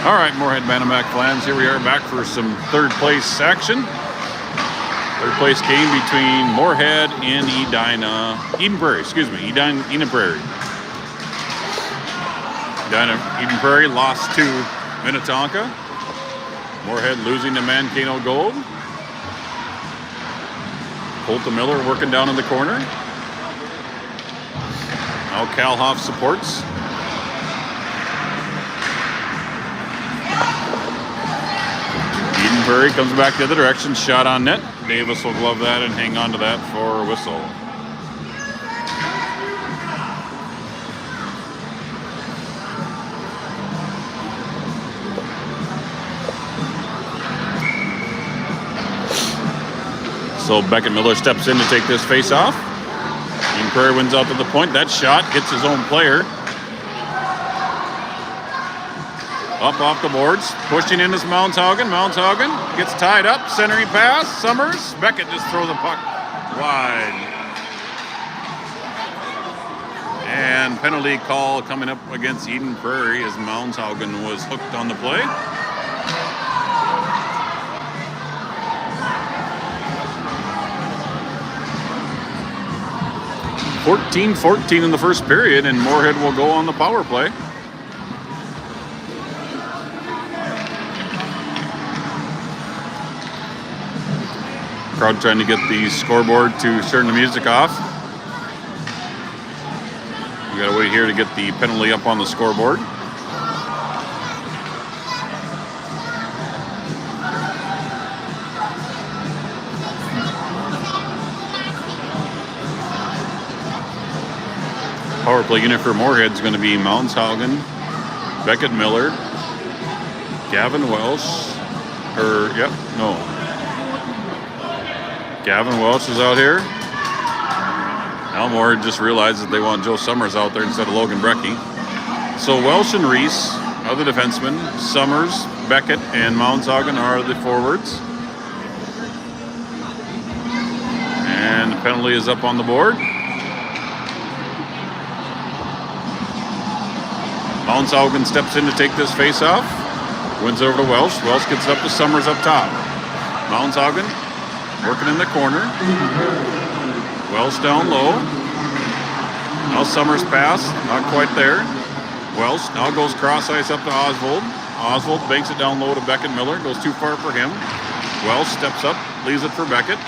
All right, Moorhead Bantam Black fans, here we are back for some third place action. Third place game between Moorhead and Eden Prairie, Eden Prairie. Eden Prairie lost to Minnetonka. Moorhead losing to Mankato Gold. Colton Miller working down in the corner. Now Calhoff supports. Eden Prairie comes back the other direction, shot on net. Davis will glove that and hang on to that for a whistle. So Beckett Miller steps in to take this face off. Eden Prairie wins out to the point. That shot hits his own player. Up off the boards, pushing in is Mounshaugen. Mounshaugen gets tied up, centering pass, Summers. Beckett just throws the puck wide. And penalty call coming up against Eden Prairie as Mounshaugen was hooked on the play. .14 in the first period, and Moorhead will go on the power play. Crowd trying to get the scoreboard to turn the music off. We gotta wait here to get the penalty up on the scoreboard. Power play unit for Moorhead is going to be Mounshaugen, Beckett Miller, Gavin Welsh, Gavin Welsh is out here. Now Moorhead just realizes that they want Joe Summers out there instead of Logan Brecky. So Welsh and Reese are the defensemen. Summers, Beckett, and Mounshaugen are the forwards. And the penalty is up on the board. Mounshaugen steps in to take this face off. Wins over to Welsh. Welsh gets it up to Summers up top. Mounshaugen working in the corner. Welsh down low. Now Summers pass, not quite there. Welsh now goes cross ice up to Oswald. Oswald banks it down low to Beckett Miller. Goes too far for him. Welsh steps up, leaves it for Beckett.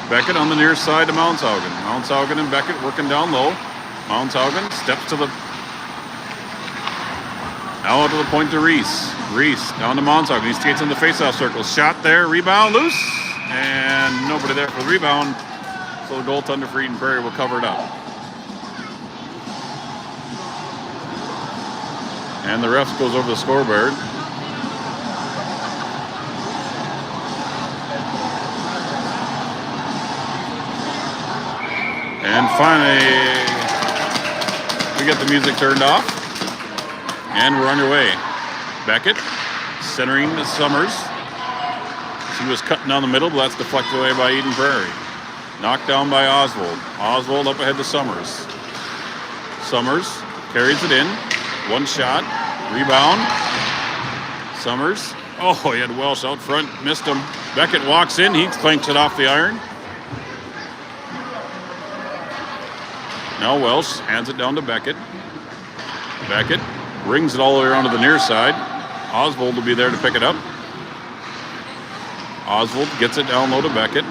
Beckett on the near side to Mounshaugen. Mounshaugen and Beckett working down low. Mounshaugen steps to the now to the point to Reese. Reese down to Mounshaugen. He skates in the faceoff circle. Shot there, rebound loose, and nobody there for the rebound. So the goaltender for Eden Prairie will cover it up. And the ref goes over the scoreboard. And finally, we get the music turned off. And we're underway. Beckett centering to Summers. She was cutting down the middle, but that's deflected away by Eden Prairie. Knocked down by Oswald. Oswald up ahead to Summers. Summers carries it in. One shot. Rebound. Summers. Oh, he had Welsh out front. Missed him. Beckett walks in. He clanks it off the iron. Now Welsh hands it down to Beckett. Beckett rings it all the way around to the near side. Oswald will be there to pick it up. Oswald gets it down low to Beckett.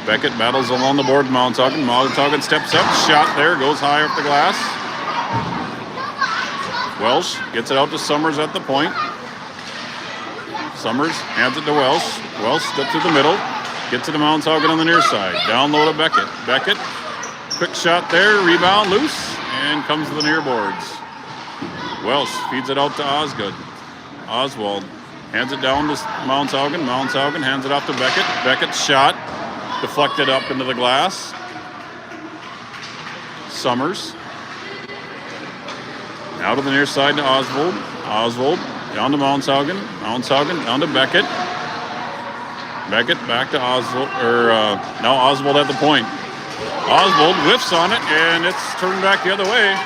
Beckett battles along the board. Mounshaugen. Mounshaugen steps up. Shot there. Goes high off the glass. Welsh gets it out to Summers at the point. Summers hands it to Welsh. Welsh steps to the middle. Gets it to Mounshaugen on the near side. Down low to Beckett. Beckett. Quick shot there. Rebound loose. And comes to the near boards. Welsh feeds it out to Oswald hands it down to Mounshaugen. Mounshaugen hands it off to Beckett. Beckett's shot deflected up into the glass. Summers out to the near side to Oswald. Oswald down to Mounshaugen. Mounshaugen down to Beckett. Beckett back to Oswald. Now Oswald at the point. Oswald whiffs on it, and it's turned back the other way.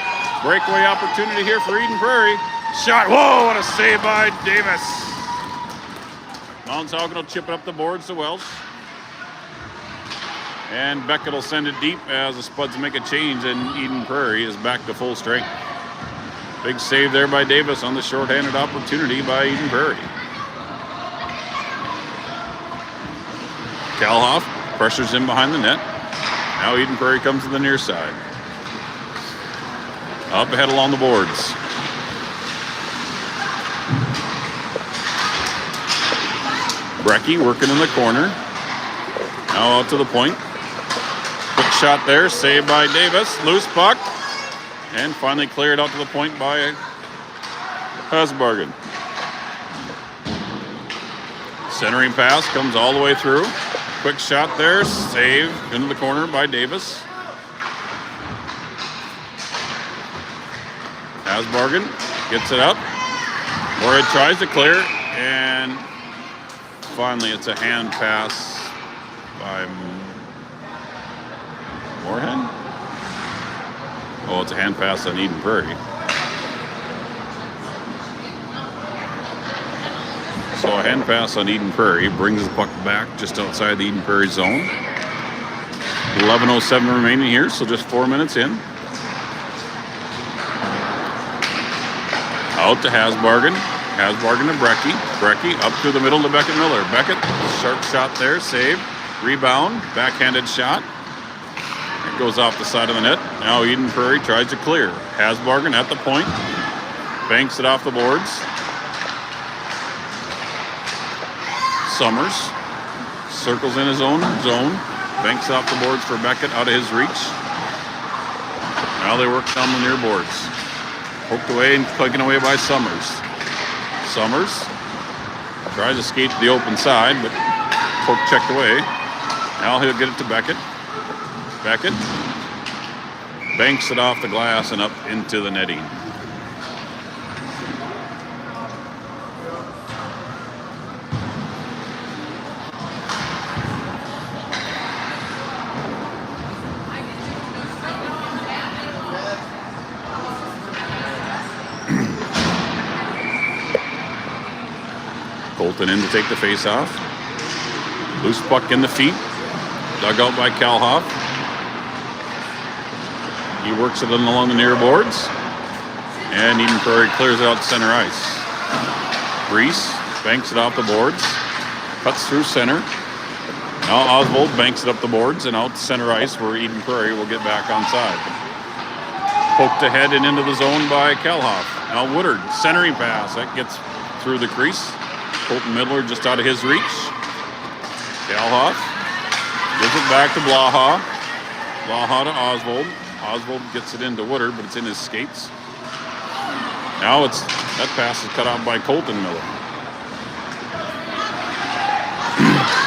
Breakaway opportunity here for Eden Prairie. Shot. Whoa, what a save by Davis. Mountain Saugan will chip it up the boards to Welsh. And Beckett will send it deep as the Spuds make a change, and Eden Prairie is back to full strength. Big save there by Davis on the shorthanded opportunity by Eden Prairie. Kalhoff pressures in behind the net. Now Eden Prairie comes to the near side. Up ahead along the boards. Brecky working in the corner. Now out to the point. Quick shot there, saved by Davis. Loose puck. And finally cleared out to the point by Hasbargen. Centering pass comes all the way through. Quick shot there, save into the corner by Davis. Hasbargen gets it up. Moorhead tries to clear, and finally it's a hand pass by Moorhead. Oh, it's a hand pass on Eden Prairie. So a hand pass on Eden Prairie brings the puck back just outside the Eden Prairie zone. 11:07 remaining here, so just 4 minutes in. Out to Hasbargen. Hasbargen to Brecky. Brecky up through the middle to Beckett Miller. Beckett, sharp shot there, save. Rebound, backhanded shot. It goes off the side of the net. Now Eden Prairie tries to clear. Hasbargen at the point. Banks it off the boards. Summers circles in his own zone. Banks it off the boards for Beckett out of his reach. Now they work down the near boards. Poked away and taken away by Summers. Summers tries to skate to the open side, but poke checked away. Now he'll get it to Beckett. Beckett banks it off the glass and up into the netting. Colton in to take the face off. Loose puck in the feet. Dug out by Kalhoff. He works it along the near boards. And Eden Prairie clears it out to center ice. Reese banks it off the boards. Cuts through center. Now Oswald banks it up the boards and out to center ice where Eden Prairie will get back on side. Poked ahead and into the zone by Kalhoff. Now Woodard, centering pass. That gets through the crease. Colton Midler just out of his reach. Kalhoff gives it back to Blaha. Blaha to Oswald. Oswald gets it into Woodard, but it's in his skates. Now that pass is cut out by Colton Miller.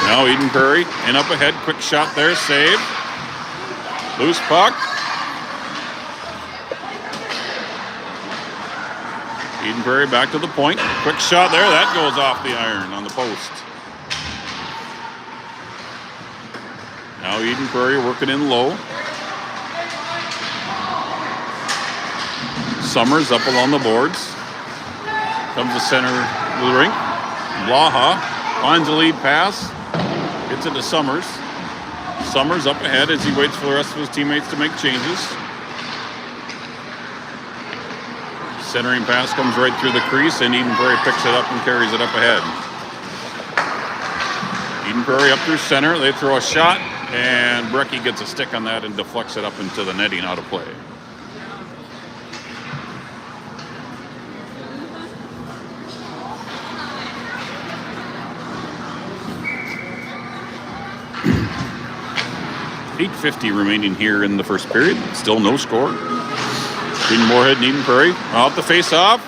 Now Eden Prairie in up ahead. Quick shot there, save. Loose puck. Eden Prairie back to the point. Quick shot there. That goes off the iron on the post. Now Eden Prairie working in low. Summers up along the boards. Comes to center of the rink. Blaha finds the lead pass. Gets it to Summers. Summers up ahead as he waits for the rest of his teammates to make changes. Centering pass comes right through the crease, and Eden Prairie picks it up and carries it up ahead. Eden Prairie up through center. They throw a shot, and Brecky gets a stick on that and deflects it up into the netting out of play. .850 remaining here in the first period. Still no score. Between Moorhead and Eden Prairie. Out the face-off.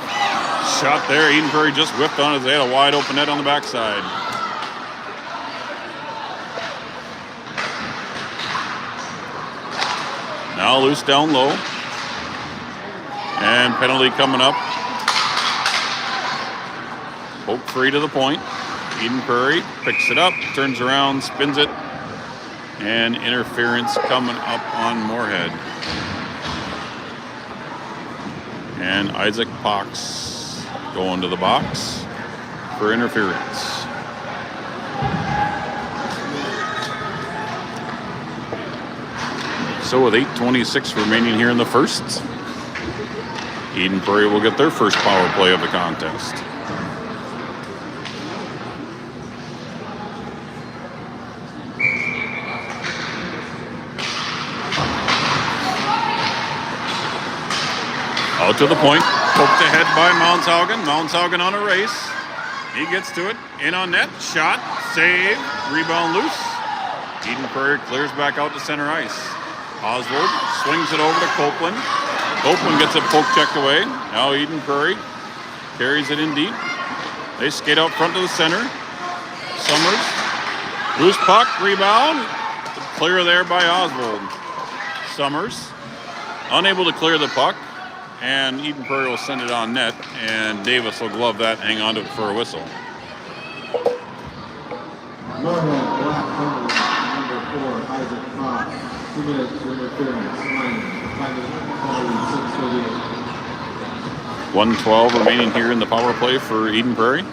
Shot there. Eden Prairie just whipped on it. They had a wide open net on the backside. Now loose down low. And penalty coming up. Poke free to the point. Eden Prairie picks it up, turns around, spins it. And interference coming up on Moorhead. And Isaac Pox going to the box for interference. So with 8:26 remaining here in the first, Eden Prairie will get their first power play of the contest. Out to the point, poked ahead by Mounshaugen. Mounshaugen on a race. He gets to it, in on net, shot, save, rebound loose. Eden Prairie clears back out to center ice. Oswald swings it over to Copeland. Copeland gets it poke checked away. Now Eden Prairie carries it in deep. They skate out front to the center. Summers, loose puck, rebound. Clear there by Oswald. Summers, unable to clear the puck. And Eden Prairie will send it on net, and Davis will glove that and hang on to it for a whistle. MYHA Bantam Black, number 4, Isaac Fox. 2 minutes interference. 5:38. 1:12 remaining here in the power play for Eden Prairie.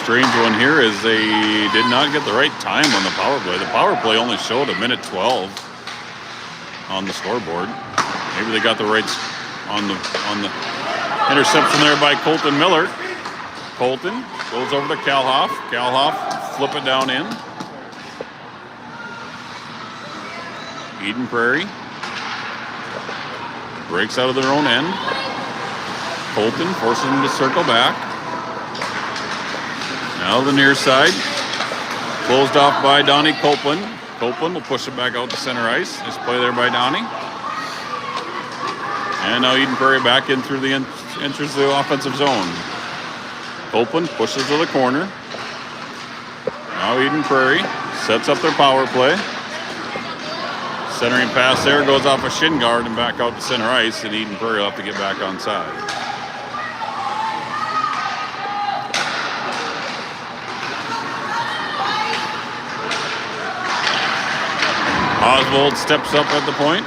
Strange one here is they did not get the right time on the power play. The power play only showed 1:12 on the scoreboard. Maybe they got the right on the interception there by Colton Miller. Colton goes over to Kalhoff. Kalhoff flip it down in. Eden Prairie breaks out of their own end. Colton forces them to circle back. Now the near side, closed off by Donnie Copeland. Copeland will push it back out to center ice. Nice play there by Donnie. And now Eden Prairie back in through the entrance of the offensive zone. Copeland pushes to the corner. Now Eden Prairie sets up their power play. Centering pass there goes off a shin guard and back out to center ice, and Eden Prairie will have to get back on side. Oswald steps up at the point.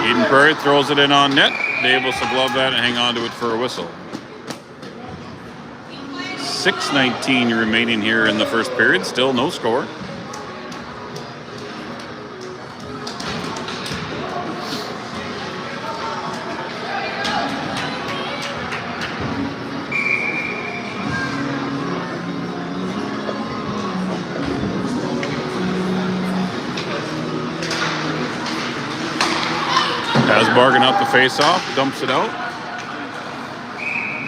Eden Prairie throws it in on net. Davis will glove that and hang on to it for a whistle. 6:19 remaining here in the first period. Still no score. Bargain out the face-off, dumps it out.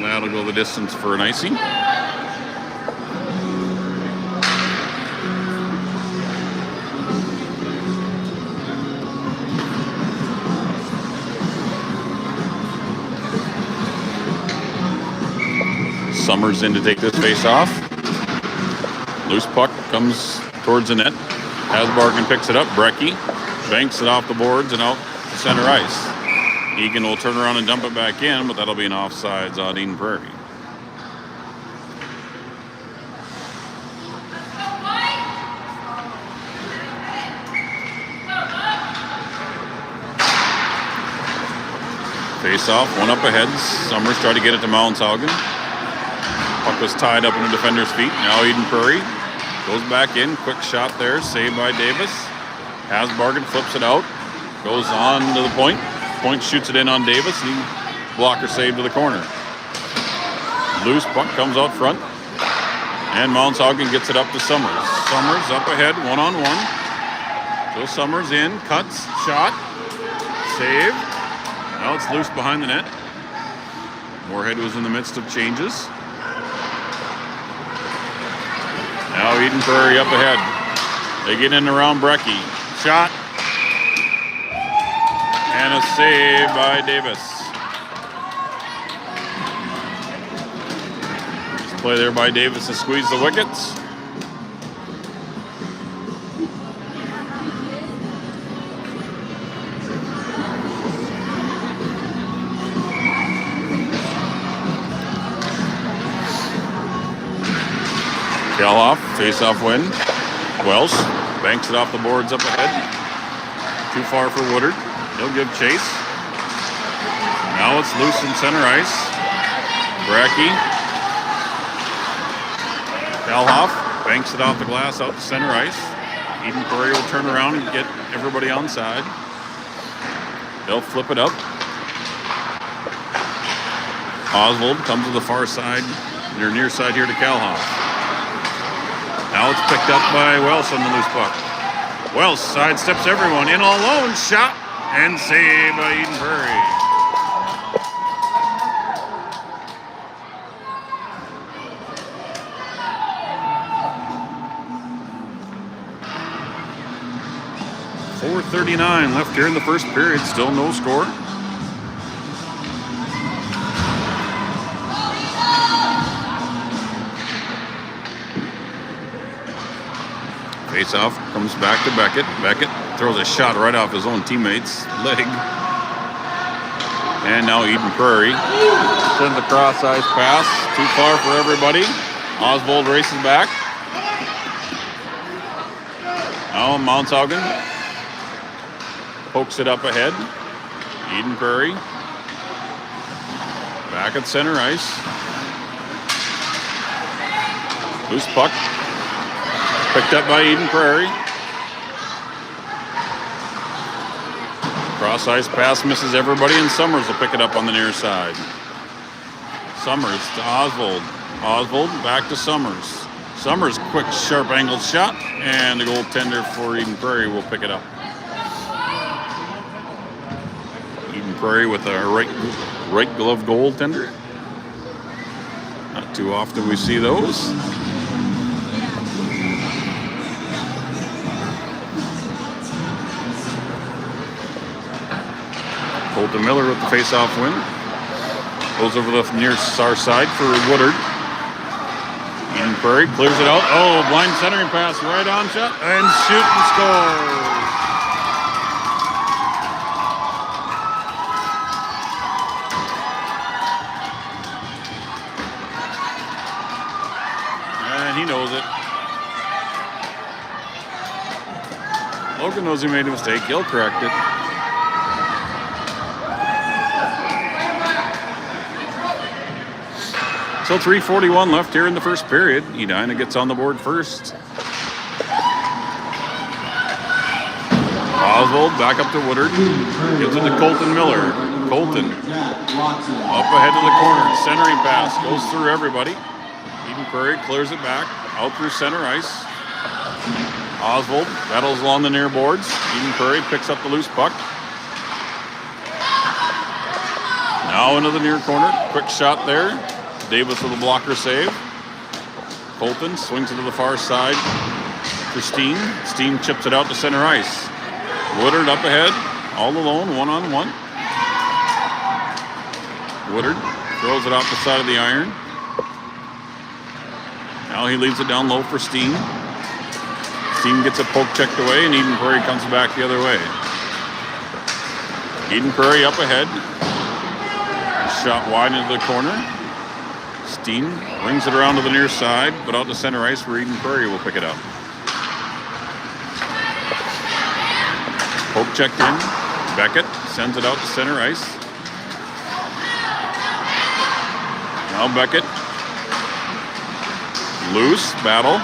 That'll go the distance for an icing. Summers in to take this face-off. Loose puck comes towards the net. Hasbargen picks it up. Brecky banks it off the boards and out to center ice. Egan will turn around and dump it back in, but that'll be an offsides on Eden Prairie. Face off, one up ahead. Summers tried to get it to Mounshaugen. Puck was tied up in the defender's feet. Now Eden Prairie goes back in. Quick shot there, saved by Davis. Hasbargen flips it out. Goes on to the point. Point shoots it in on Davis. And blocker save to the corner. Loose puck comes out front. And Mounshaugen gets it up to Summers. Summers up ahead, one-on-one. So Summers in, cuts, shot, save. Now it's loose behind the net. Moorhead was in the midst of changes. Now Eden Prairie up ahead. They get in around Brecky. Shot. And a save by Davis. Nice play there by Davis to squeeze the wickets. Off, face-off win. Welsh banks it off the boards up ahead. Too far for Woodard. He'll give chase. Now it's loose in center ice. Brackey. Kalhoff banks it off the glass out to center ice. Eden Prairie will turn around and get everybody on side. They'll flip it up. Oswald comes to the far side, near side here to Kalhoff. Now it's picked up by Welsh on the loose puck. Welsh sidesteps everyone. In all alone. Shot and save by Eden Prairie. .439 left here in the first period. Still no score. Face-off comes back to Beckett. Beckett throws a shot right off his own teammate's leg. And now Eden Prairie sends a cross-ice pass. Too far for everybody. Oswald races back. Now Mounshaugen pokes it up ahead. Eden Prairie back at center ice. Loose puck. Picked up by Eden Prairie. Cross ice pass misses everybody, and Summers will pick it up on the near side. Summers to Oswald. Oswald back to Summers. Summers quick sharp angled shot, and the goaltender for Eden Prairie will pick it up. Eden Prairie with a right glove goaltender. Not too often we see those. Colton Miller with the face-off win. Goes over the near far side for Woodard. Eden Prairie clears it out. Oh, blind centering pass right on shot. And shoot and score. And he knows it. Logan knows he made a mistake. He'll correct it. So 3:41 left here in the first period. Edina gets on the board first. Oswald back up to Woodard. Gives it to Colton Miller. Colton up ahead to the corner. Centering pass goes through everybody. Eden Prairie clears it back out through center ice. Oswald battles along the near boards. Eden Prairie picks up the loose puck. Now into the near corner. Quick shot there. Davis with a blocker save. Colton swings it to the far side for Steen. Steen chips it out to center ice. Woodard up ahead, all alone, one-on-one. Woodard throws it off the side of the iron. Now he leaves it down low for Steen. Steen gets a poke checked away, and Eden Prairie comes back the other way. Eden Prairie up ahead. Shot wide into the corner. Steen brings it around to the near side, but out to center ice where Eden Prairie will pick it up. Poke checked in. Beckett sends it out to center ice. Now Beckett. Loose, battle.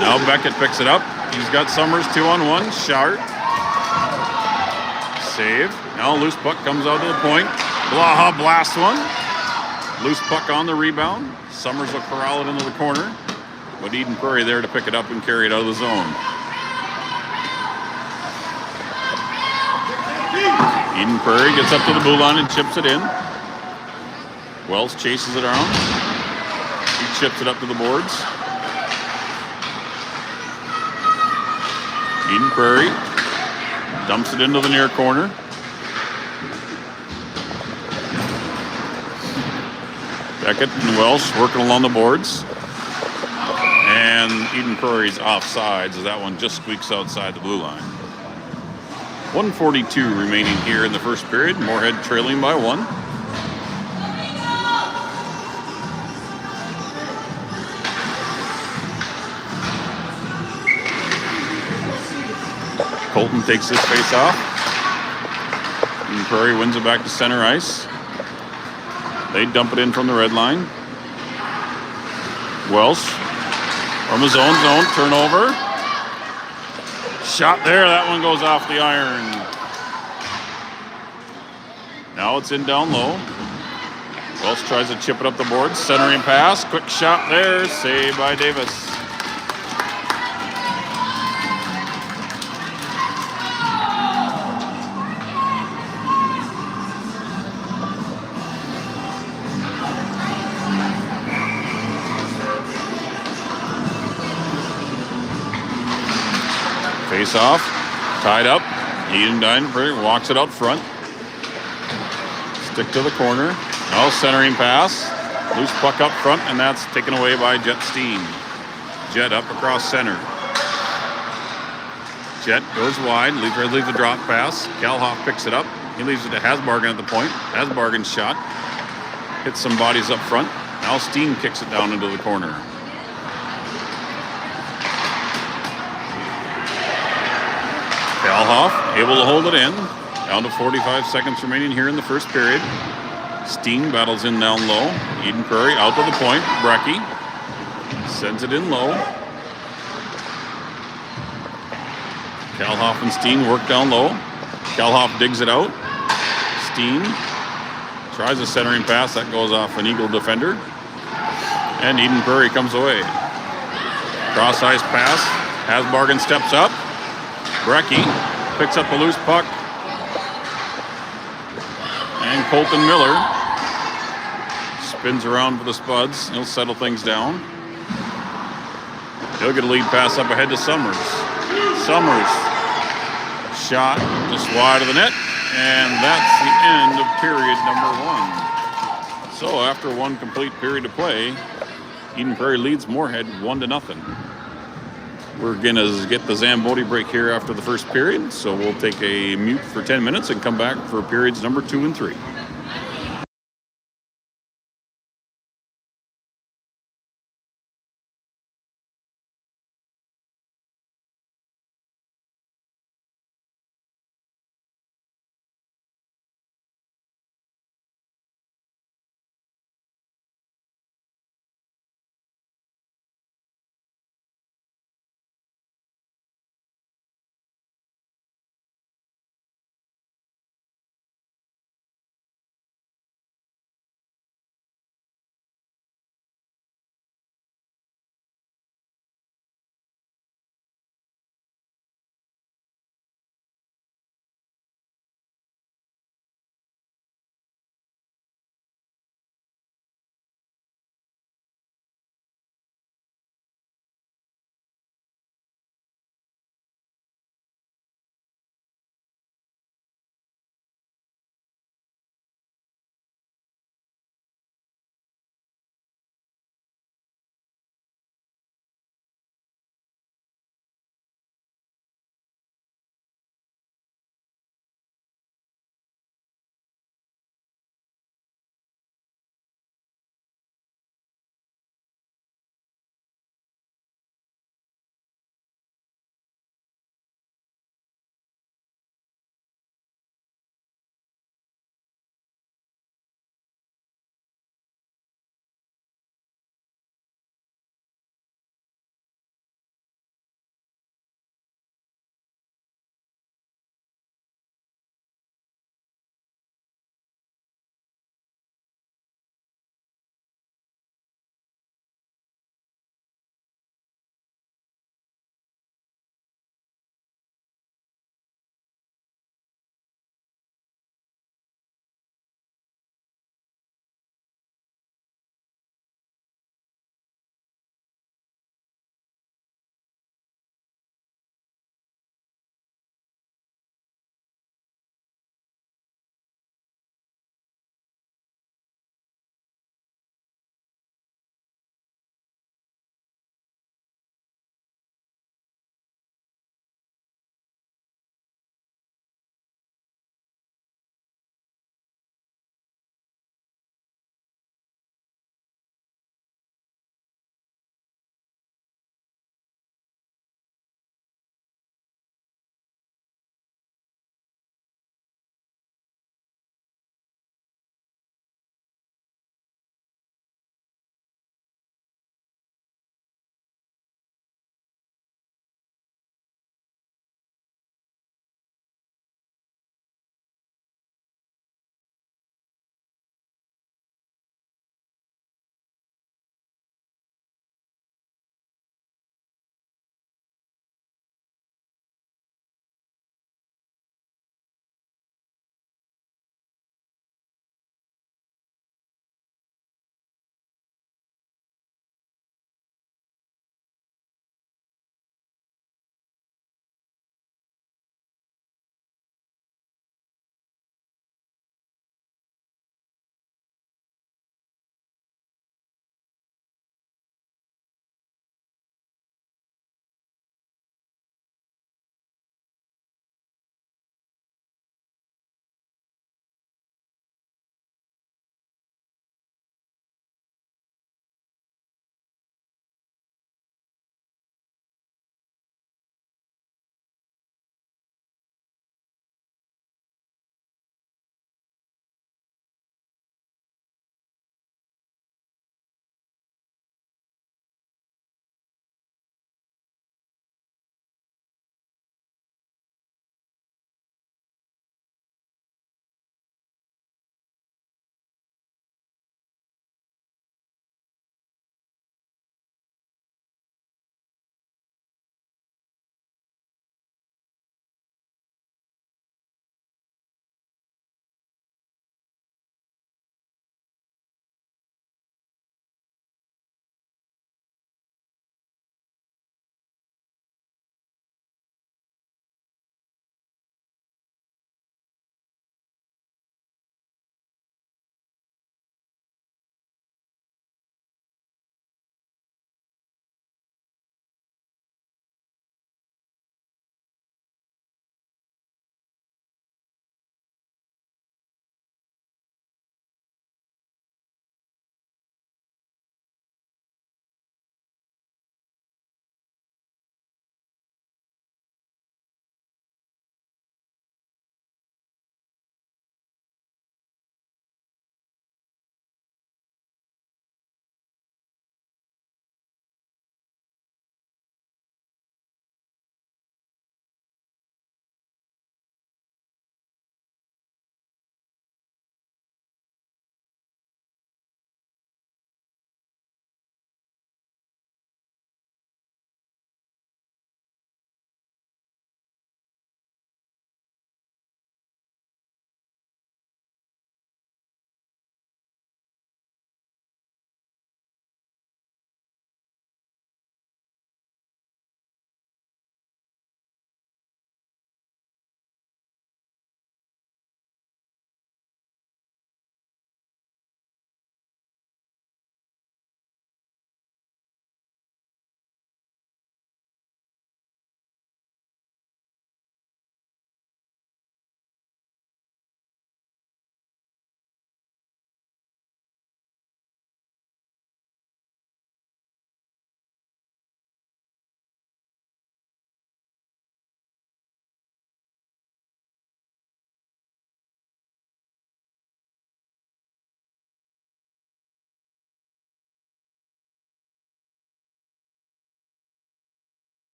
Now Beckett picks it up. He's got Summers 2-on-1. Shart. Save. Now loose puck comes out to the point. Blaha blasts one. Loose puck on the rebound. Summers will corral it into the corner. But Eden Prairie there to pick it up and carry it out of the zone. Eden Prairie gets up to the blue line and chips it in. Wells chases it around. He chips it up to the boards. Eden Prairie Dumps it into the near corner. Beckett and Welsh working along the boards. And Eden Prairie's offsides as that one just squeaks outside the blue line. 1:42 remaining here in the first period. Moorhead trailing by 1. Colton takes this face off. Eden Prairie wins it back to center ice. They dump it in from the red line. Welsh from his own zone, turnover. Shot there, that one goes off the iron. Now it's in down low. Welsh tries to chip it up the board, centering pass, quick shot there, saved by Davis. Face off, tied up. Eden Prairie walks it out front. Stick to the corner. Now centering pass. Loose puck up front, and that's taken away by Jet Steen. Jet up across center. Jet goes wide, leaves the drop pass. Kalhoff picks it up. He leaves it to Hasbargen at the point. Hasbargen's shot hits some bodies up front. Now Steen kicks it down into the corner. Kalhoff able to hold it in. Down to 45 seconds remaining here in the first period. Steen battles in down low. Eden Prairie out to the point. Brecky sends it in low. Kalhoff and Steen work down low. Kalhoff digs it out. Steen tries a centering pass. That goes off an Eagle defender. And Eden Prairie comes away. Cross ice pass. Hasbargen steps up. Brecky picks up the loose puck. And Colton Miller spins around for the Spuds. He'll settle things down. He'll get a lead pass up ahead to Summers. Summers shot just wide of the net. And that's the end of period number 1. So after one complete period of play, Eden Prairie leads Moorhead 1-0. We're going to get the Zamboni break here after the first period, so we'll take a mute for 10 minutes and come back for periods number 2 and 3.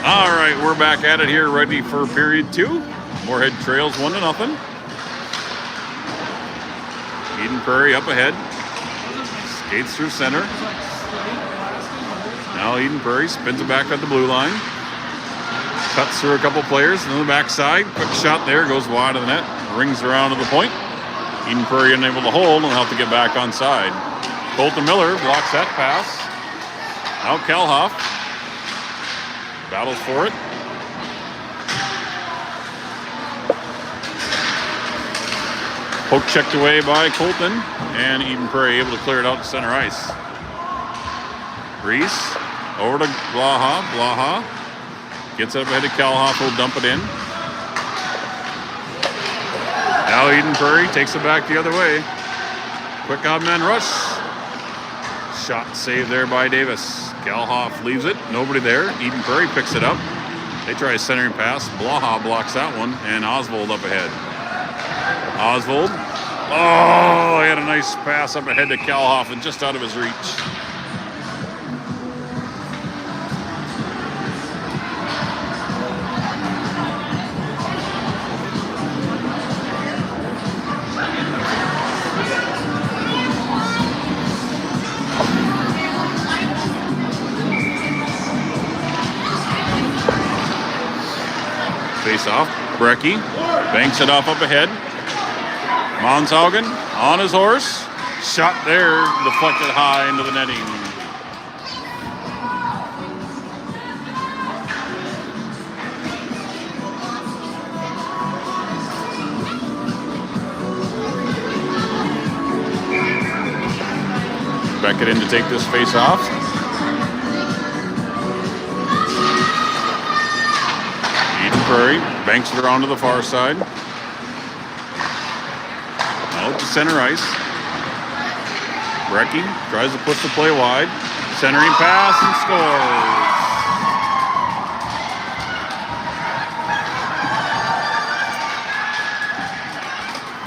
All right, we're back at it here, ready for period 2. Moorhead trails 1-0. Eden Prairie up ahead. Skates through center. Now Eden Prairie spins it back at the blue line. Cuts through a couple players on the backside. Quick shot there, goes wide of the net. Rings around to the point. Eden Prairie unable to hold and will have to get back on side. Colton Miller blocks that pass. Now Kalhoff battles for it. Poke checked away by Colton, and Eden Prairie able to clear it out to center ice. Reese over to Blaha. Blaha gets it up ahead of Kalhoff, who'll dump it in. Now Eden Prairie takes it back the other way. Quick odd man rush. Shot saved there by Davis. Kalhoff leaves it. Nobody there. Eden Prairie picks it up. They try a centering pass. Blaha blocks that one, and Oswald up ahead. Oswald. Oh, he had a nice pass up ahead to Kalhoff and just out of his reach. Face off. Brecky banks it off up ahead. Monshaugen on his horse. Shot there, deflected high into the netting. Beckett in to take this face off. Eden Prairie banks it around to the far side. Out to center ice. Brecky tries to push the play wide. Centering pass and scores.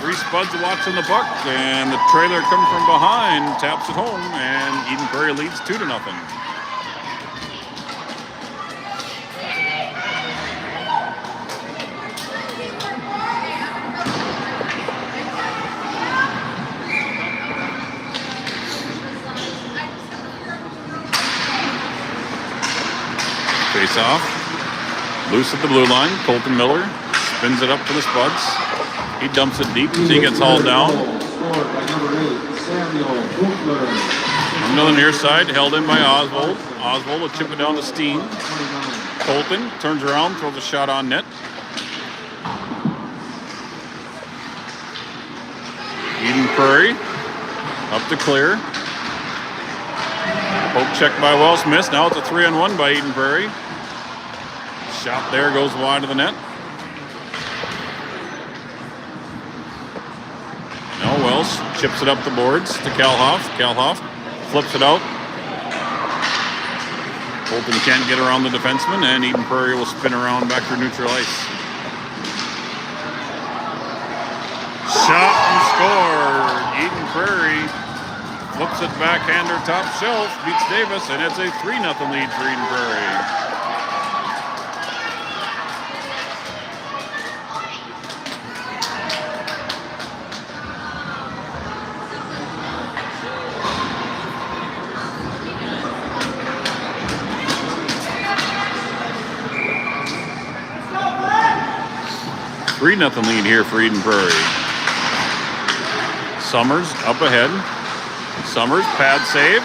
Three Spuds watching the puck, and the trailer comes from behind, taps it home, and Eden Prairie leads 2-0. Face off. Loose at the blue line. Colton Miller spins it up for the Spuds. He dumps it deep as he gets hauled down. On the near side, held in by Oswald. Oswald will chip it down to Steen. Colton turns around, throws a shot on net. Eden Prairie up to clear. Poke check by Wells, missed. Now it's a 3-on-1 by Eden Prairie. Shot there goes wide of the net. Now Wells chips it up the boards to Kalhoff. Kalhoff flips it out. Colton can't get around the defenseman, and Eden Prairie will spin around back to neutral ice. Shot and score. Eden Prairie flips it backhander top shelf, beats Davis, and it's a 3-0 lead for Eden Prairie. Nothing lead here for Eden Prairie. Summers up ahead. Summers, pad save.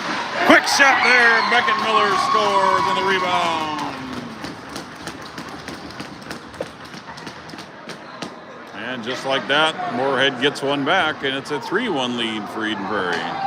Quick shot there. Beckett Miller scores on the rebound. And just like that, Moorhead gets one back, and it's a 3-1 lead for Eden Prairie.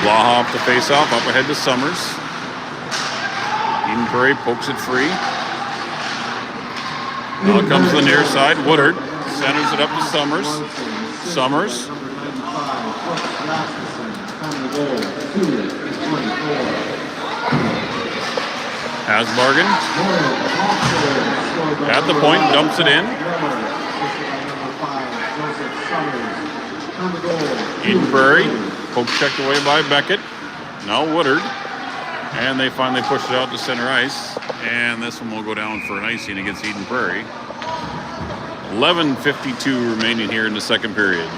Blaha off the face-off, up ahead to Summers. Eden Prairie pokes it free. Now it comes to the near side. Woodard centers it up to Summers. Summers. Hasbargen at the point, dumps it in. Eden Prairie, poke checked away by Beckett. Now Woodard. And they finally push it out to center ice. And this one will go down for an icing against Eden Prairie. 11:52 remaining here in the second period.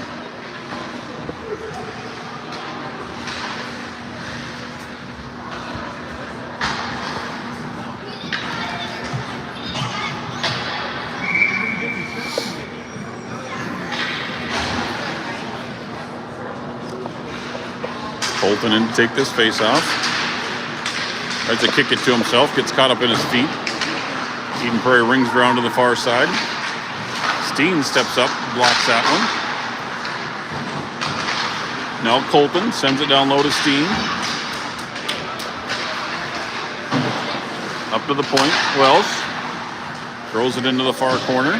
Colton in to take this face off. Tries to kick it to himself, gets caught up in his feet. Eden Prairie rings around to the far side. Steen steps up, blocks that one. Now Colton sends it down low to Steen. Up to the point, Welsh. Throws it into the far corner.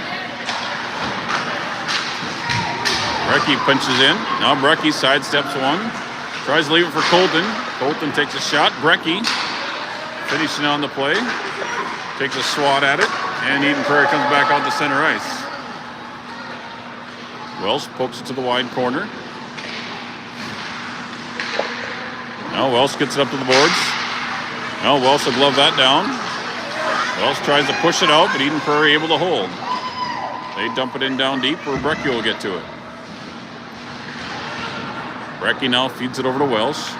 Brecky punches in. Now Brecky sidesteps one. Tries to leave it for Colton. Colton takes a shot. Brecky finishing on the play. Takes a swat at it. And Eden Prairie comes back out to center ice. Welsh pokes it to the wide corner. Now Welsh gets it up to the boards. Now Welsh will glove that down. Welsh tries to push it out, but Eden Prairie able to hold. They dump it in down deep where Brecky will get to it. Brecky now feeds it over to Welsh.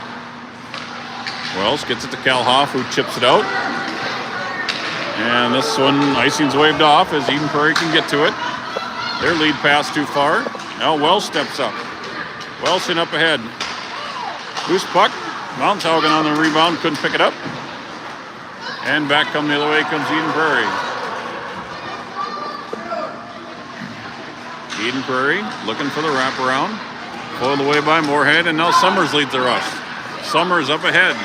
Welsh gets it to Kalhoff, who chips it out. And this one, icing's waved off as Eden Prairie can get to it. Their lead pass too far. Now Welsh steps up. Welsh in up ahead. Loose puck. Mounshaugen on the rebound, couldn't pick it up. And back come the other way comes Eden Prairie. Eden Prairie looking for the wraparound. Pulled away by Moorhead, and now Summers leads the rush. Summers up ahead.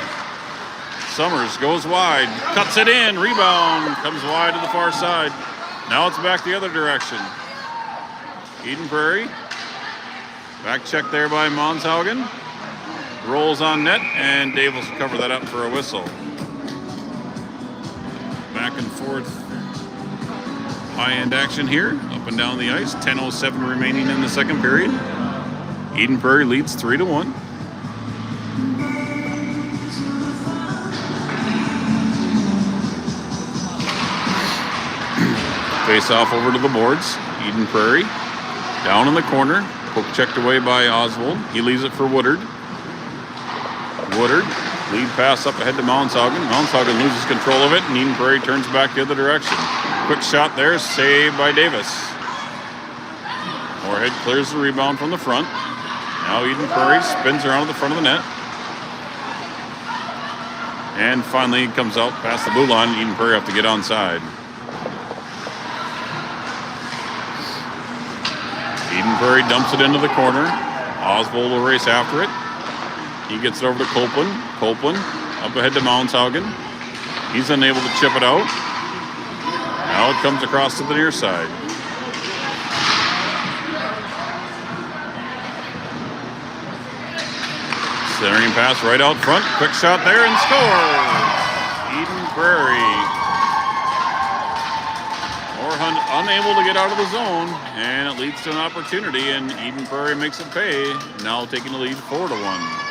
Summers goes wide, cuts it in, rebound, comes wide to the far side. Now it's back the other direction. Eden Prairie, back check there by Monshaugen. Rolls on net, and Davis will cover that up for a whistle. Back and forth, high-end action here, up and down the ice. 10:07 remaining in the second period. Eden Prairie leads 3-1. Face off over to the boards. Eden Prairie down in the corner. Poke checked away by Oswald. He leaves it for Woodard. Woodard, lead pass up ahead to Mounshaugen. Mounshaugen loses control of it, and Eden Prairie turns back the other direction. Quick shot there, saved by Davis. Moorhead clears the rebound from the front. Now Eden Prairie spins around to the front of the net. And finally comes out past the blue line. Eden Prairie have to get onside. Eden Prairie dumps it into the corner. Oswald will race after it. He gets it over to Copeland. Copeland up ahead to Mounshaugen. He's unable to chip it out. Now it comes across to the near side. Centering pass right out front. Quick shot there and scores! Eden Prairie. Moorhunt unable to get out of the zone, and it leads to an opportunity, and Eden Prairie makes it pay. Now taking the lead 4-1.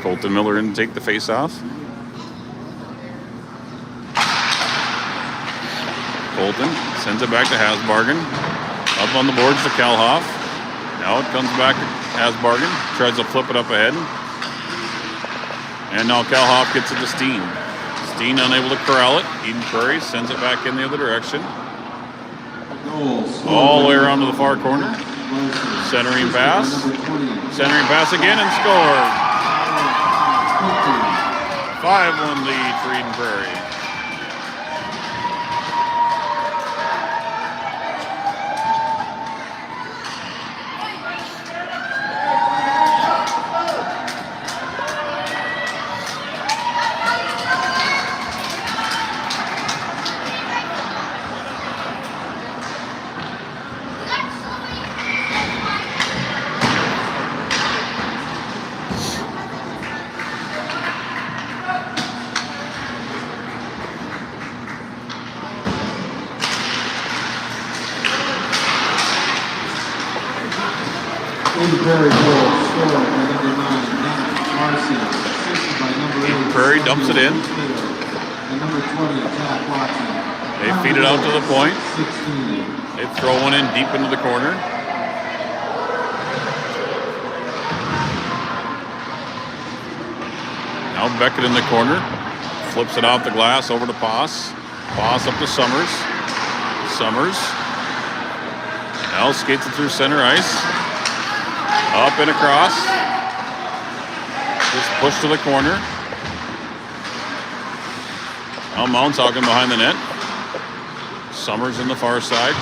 Colton Miller in to take the face off. Colton sends it back to Hasbargen. Up on the boards to Kalhoff. Now it comes back to Hasbargen. Tries to flip it up ahead. And now Kalhoff gets it to Steen. Steen unable to corral it. Eden Prairie sends it back in the other direction. All the way around to the far corner. Centering pass. Centering pass again and scored. 5-1 lead for Eden Prairie. scored by number 9, Matt Marcy. Assisted by number 8, Eden Prairie dumps it in. and number 20, Jack Watson. They feed it out to the point. 16. They throw one in deep into the corner. Now Beckett in the corner. Flips it off the glass over to Poss. Poss up to Summers. Summers. Now skates it through center ice. Up and across. Just push to the corner. Now Mountshaugen behind the net. Summers in the far side.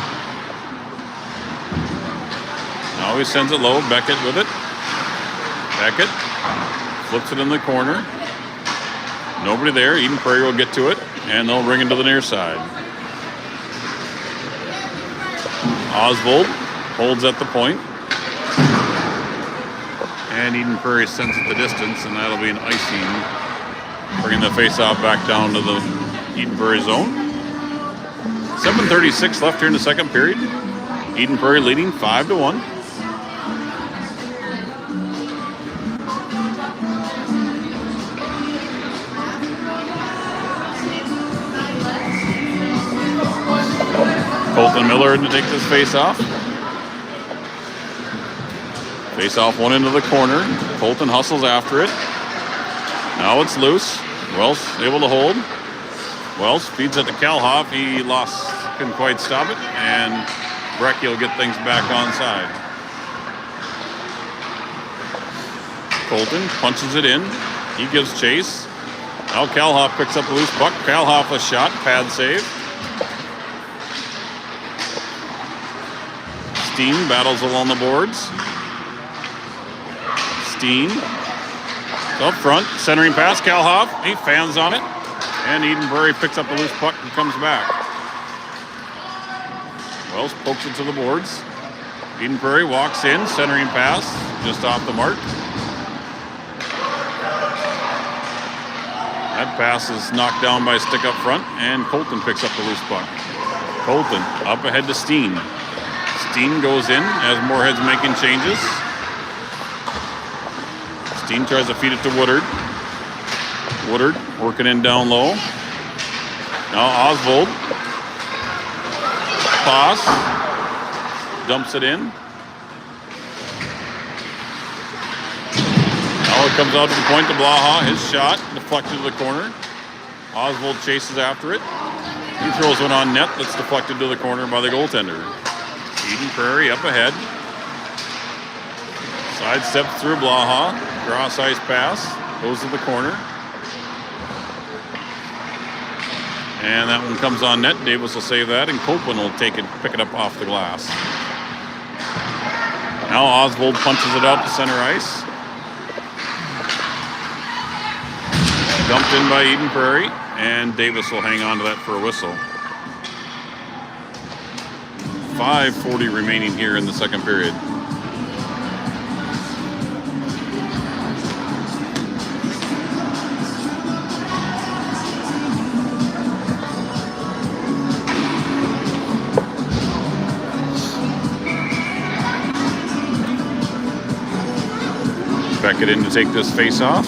Now he sends it low. Beckett with it. Beckett flips it in the corner. Nobody there. Eden Prairie will get to it, and they'll bring it to the near side. Oswald holds at the point. And Eden Prairie sends it the distance, and that'll be an icing, bringing the faceoff back down to the Eden Prairie zone. 7:36 left here in the second period. Eden Prairie leading 5-1. Colton Miller in to take this face-off. Face-off one into the corner. Colton hustles after it. Now it's loose. Wells able to hold. Wells feeds it to Kalhoff. He couldn't quite stop it. And Brecky will get things back onside. Colton punches it in. He gives chase. Now Kalhoff picks up the loose puck. Kalhoff a shot. Pad save. Steen battles along the boards. Steen up front, centering pass. Kalhoff, he fans on it, and Eden Prairie picks up the loose puck and comes back. Wells pokes it to the boards. Eden Prairie walks in, centering pass, just off the mark. That pass is knocked down by a stick up front, and Colton picks up the loose puck. Colton up ahead to Steen. Steen goes in as Moorhead's making changes. Steen tries to feed it to Woodard. Woodard working in down low. Now Oswald. Pass. Dumps it in. Now it comes out to the point to Blaha. His shot deflected to the corner. Oswald chases after it. He throws one on net that's deflected to the corner by the goaltender. Eden Prairie up ahead. Side steps through Blaha. Cross ice pass. Goes to the corner. And that one comes on net. Davis will save that, and Copeland will pick it up off the glass. Now Oswald punches it out to center ice. Dumped in by Eden Prairie, and Davis will hang on to that for a whistle. 5:40 remaining here in the second period. Beckett in to take this face off.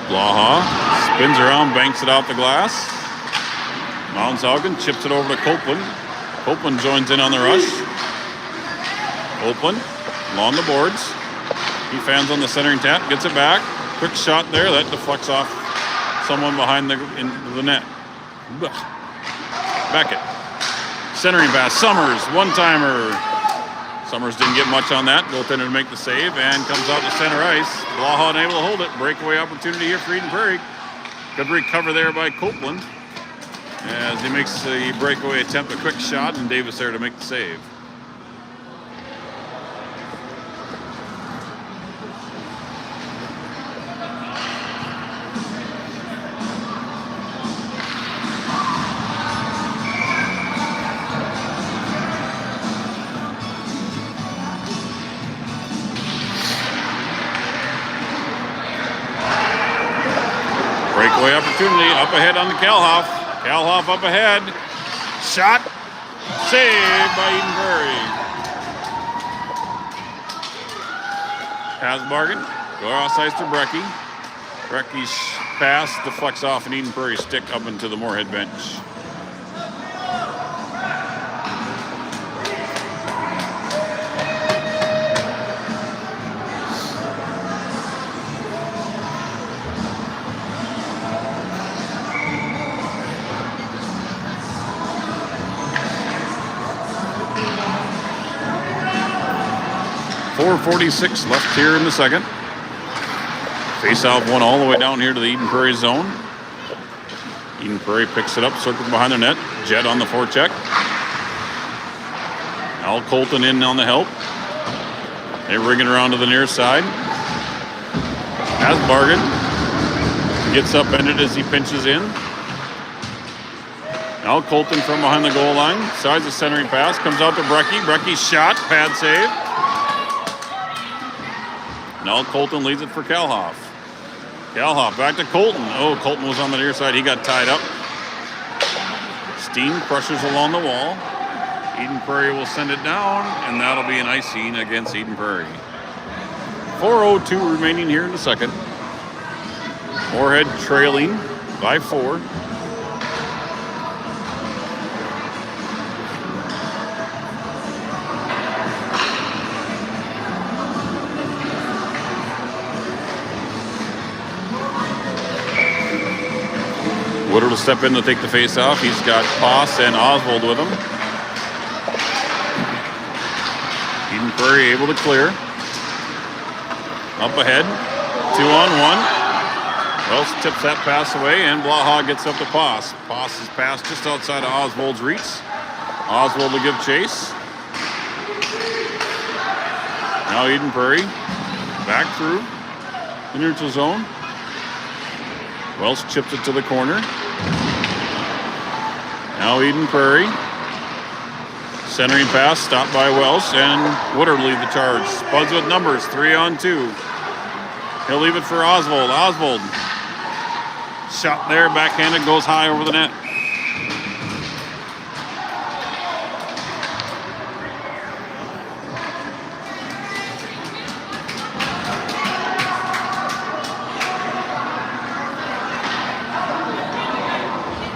Blaha spins around, banks it off the glass. Mountshaugen chips it over to Copeland. Copeland joins in on the rush. Copeland along the boards. He fans on the centering tap, gets it back. Quick shot there, that deflects off someone behind the net. Beckett. Centering pass, Summers, one-timer. Summers didn't get much on that. Goaltender to make the save and comes out to center ice. Blaha unable to hold it. Breakaway opportunity here for Eden Prairie. Good recover there by Copeland as he makes the breakaway attempt, a quick shot, and Davis there to make the save. Breakaway opportunity up ahead on the Kalhoff. Kalhoff up ahead. Shot. Saved by Eden Prairie. Hasbargen. Go off ice to Brecky. Brecky's pass deflects off an Eden Prairie stick up into the Moorhead bench. .446 left here in the second. Face-off one all the way down here to the Eden Prairie zone. Eden Prairie picks it up, circles behind the net. Jett on the forecheck. Al Colton in on the help. They ring it around to the near side. Hasbargen gets upended as he pinches in. Al Colton from behind the goal line. Sides the centering pass. Comes out to Brecky. Brecky's shot. Pad save. Now Colton leads it for Kalhoff. Kalhoff back to Colton. Oh, Colton was on the near side. He got tied up. Steen crushes along the wall. Eden Prairie will send it down, and that'll be an icing against Eden Prairie. 4:02 remaining here in the second. Moorhead trailing by 4. Woodard will step in to take the face off. He's got Poss and Oswald with him. Eden Prairie able to clear. Up ahead. 2-on-1. Wells tips that pass away, and Blaha gets up to Poss. Poss's pass just outside of Oswald's reach. Oswald will give chase. Now Eden Prairie back through the neutral zone. Wells chips it to the corner. Now Eden Prairie. Centering pass, stopped by Wells, and Woodard lead the charge. Spuds with numbers, 3-on-2. He'll leave it for Oswald. Oswald. Shot there, backhanded, goes high over the net.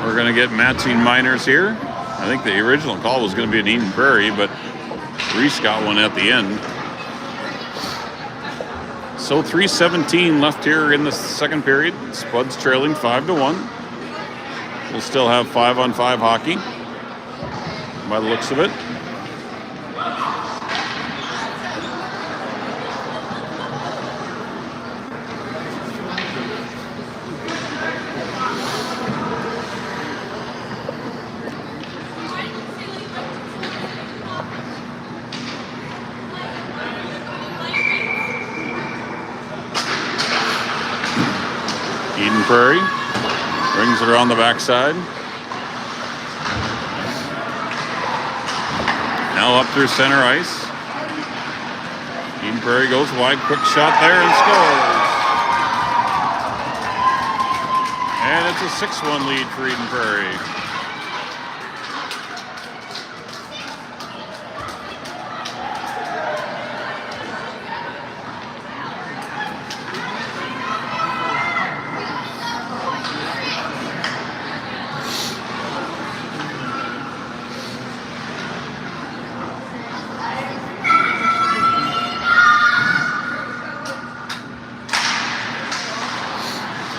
We're going to get matching minors here. I think the original call was going to be an Eden Prairie, but Reese got one at the end. So 3:17 left here in the second period. Spuds trailing 5-1. We'll still have 5-on-5 hockey by the looks of it. Eden Prairie brings it around the backside. Now up through center ice. Eden Prairie goes wide, quick shot there and scores. And it's a 6-1 lead for Eden Prairie.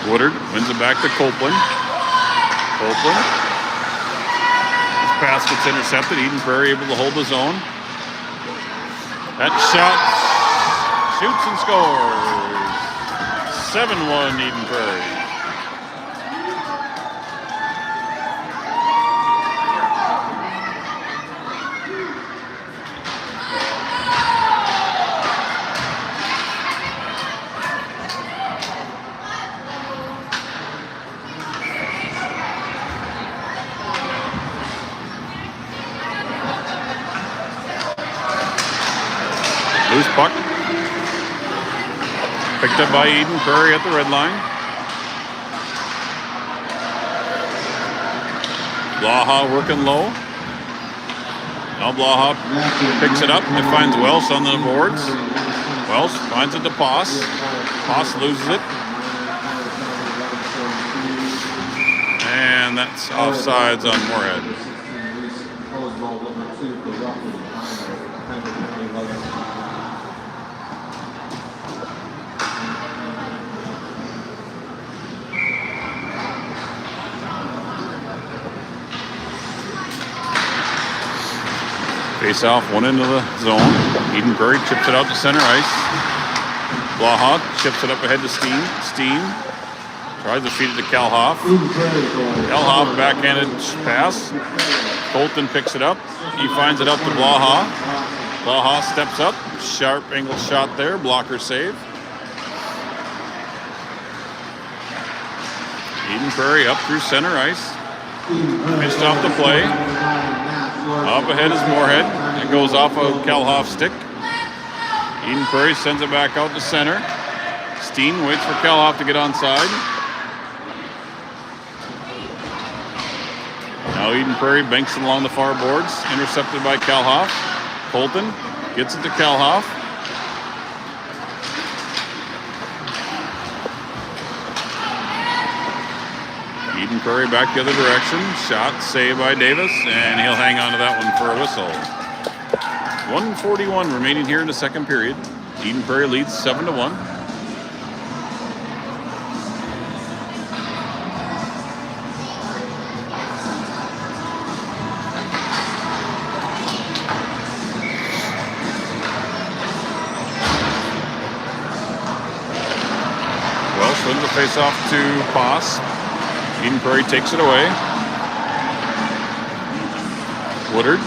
Woodard wins it back to Copeland. Copeland. His pass gets intercepted. Eden Prairie able to hold the zone. That shot shoots and scores. 7-1 Eden Prairie. Loose puck. Picked up by Eden Prairie at the red line. Blaha working low. Now Blaha picks it up and finds Welsh on the boards. Wells finds it to Poss. Poss loses it. And that's offsides on Moorhead. Face off, one into the zone. Eden Prairie chips it out to center ice. Blaha chips it up ahead to Steen. Tries to feed it to Kalhoff. Kalhoff backhanded pass. Colton picks it up. He finds it up to Blaha. Blaha steps up. Sharp angle shot there. Blocker save. Eden Prairie up through center ice. Pitched off the play. Up ahead is Moorhead. It goes off of Kalhoff's stick. Eden Prairie sends it back out to center. Steen waits for Kalhoff to get onside. Now Eden Prairie banks it along the far boards. Intercepted by Kalhoff. Colton gets it to Kalhoff. Eden Prairie back the other direction. Shot saved by Davis, and he'll hang on to that one for a whistle. 1:41 remaining here in the second period. Eden Prairie leads 7-1. Welsh wins the face-off to Poss. Eden Prairie takes it away. Woodard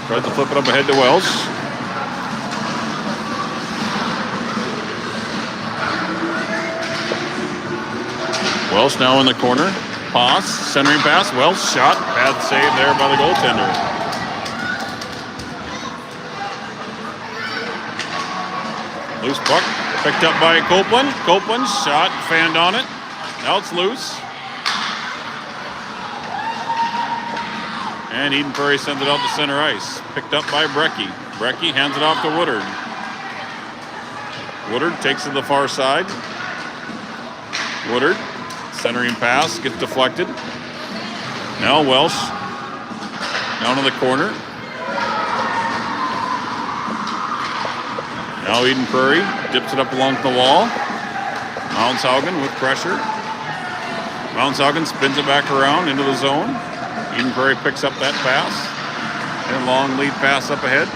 tries to flip it up ahead to Welsh. Welsh now in the corner. Poss, centering pass. Welsh shot. Bad save there by the goaltender. Loose puck. Picked up by Copeland. Copeland shot, fanned on it. Now it's loose. And Eden Prairie sends it out to center ice. Picked up by Brecky. Brecky hands it off to Woodard. Woodard takes it to the far side. Woodard, centering pass, gets deflected. Now Welsh down in the corner. Now Eden Prairie dips it up along the wall. Mounshaugen with pressure. Mounshaugen spins it back around into the zone. Eden Prairie picks up that pass. And a long lead pass up ahead.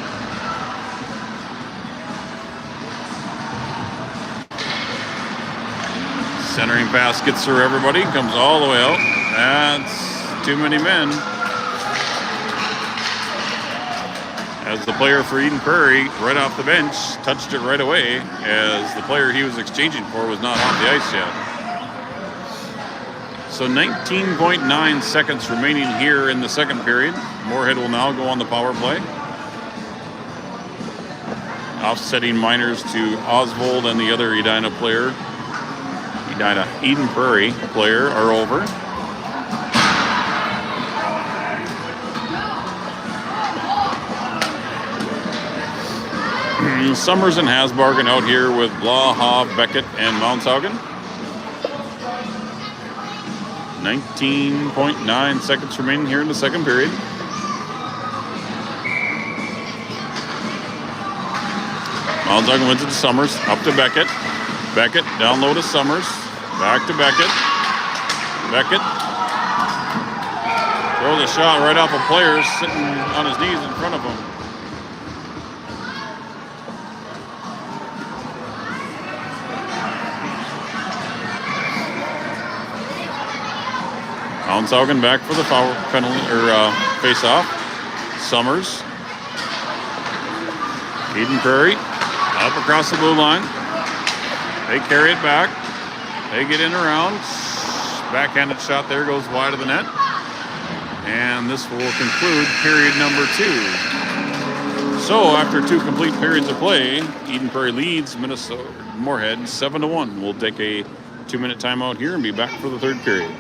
Centering pass gets through everybody. Comes all the way out. That's too many men. As the player for Eden Prairie, right off the bench, touched it right away as the player he was exchanging for was not off the ice yet. So 19.9 seconds remaining here in the second period. Moorhead will now go on the power play. Offsetting minors to Oswald and the other Eden Prairie player are over. Summers and Hasbargen out here with Blaha, Beckett, and Mounshaugen. 19.9 seconds remaining here in the second period. Mounshaugen wins it to Summers, up to Beckett. Beckett down low to Summers, back to Beckett. Beckett throws a shot right off a player sitting on his knees in front of him. Mounshaugen back for the foul penalty or face-off. Summers. Eden Prairie up across the blue line. They carry it back. They get in around. Backhanded shot there goes wide of the net. And this will conclude period number 2. So after 2 complete periods of play, Eden Prairie leads Minnesota Moorhead 7-1. We'll take a 2-minute timeout here and be back for the third period.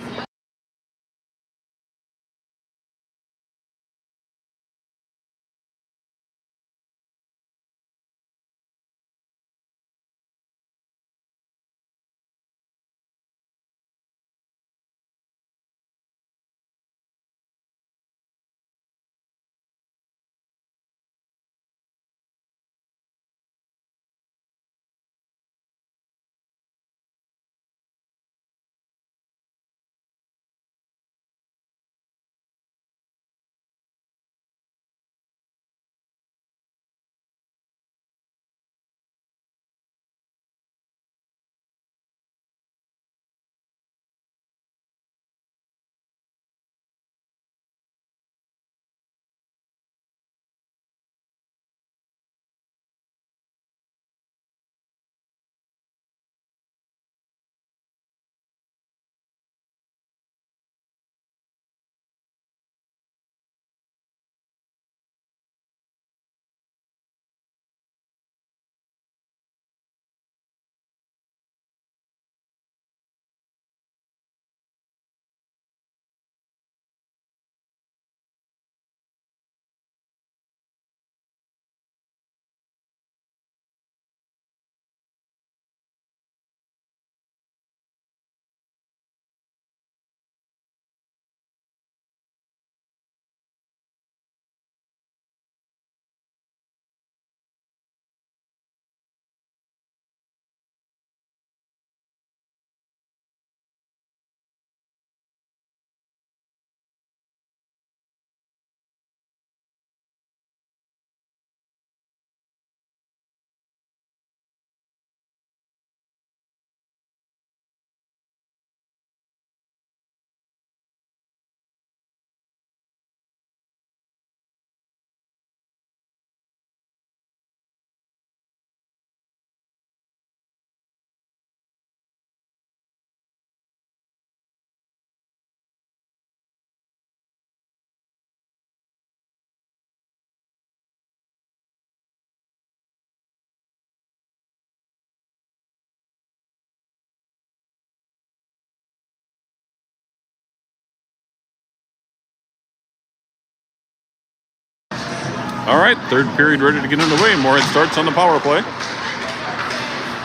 All right, third period ready to get underway. Moorhead starts on the power play.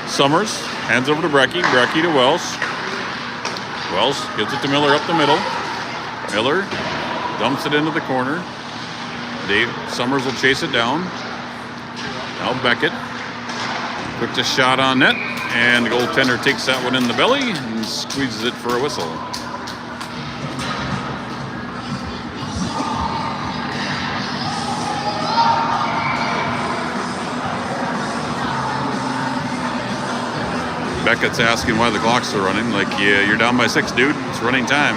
Summers hands over to Brecky. Brecky to Wells. Wells gives it to Miller up the middle. Miller dumps it into the corner. Summers will chase it down. Now Beckett. Quick to shot on net. And the goaltender takes that one in the belly and squeezes it for a whistle. Beckett's asking why the clocks are running. Like, yeah, you're down by 6, dude. It's running time.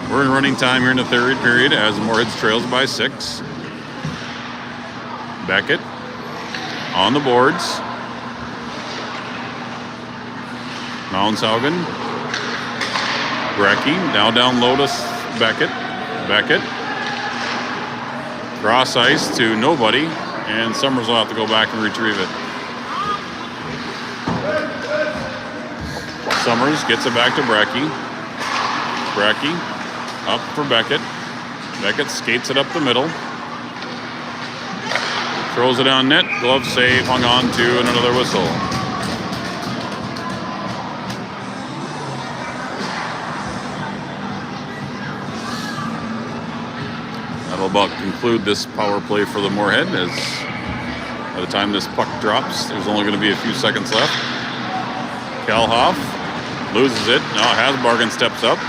We're in running time here in the third period as Moorhead trails by 6. Beckett on the boards. Mounshaugen. Brecky now down low to Beckett. Beckett. Cross ice to nobody. And Summers will have to go back and retrieve it. Summers gets it back to Brecky. Brecky up for Beckett. Beckett skates it up the middle. Throws it on net. Glove save. Hung on to and another whistle. That'll about conclude this power play for the Moorhead, as by the time this puck drops, there's only going to be a few seconds left. Kalhoff loses it. Now Hasbargen steps up.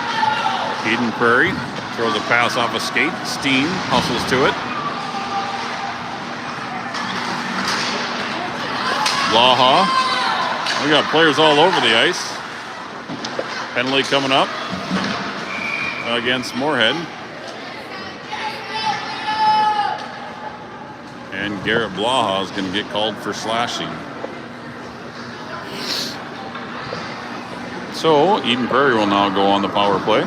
Eden Prairie throws a pass off a skate. Steen hustles to it. Blaha. We got players all over the ice. Penalty coming up against Moorhead. And Garrett Blaha is going to get called for slashing. So Eden Prairie will now go on the power play.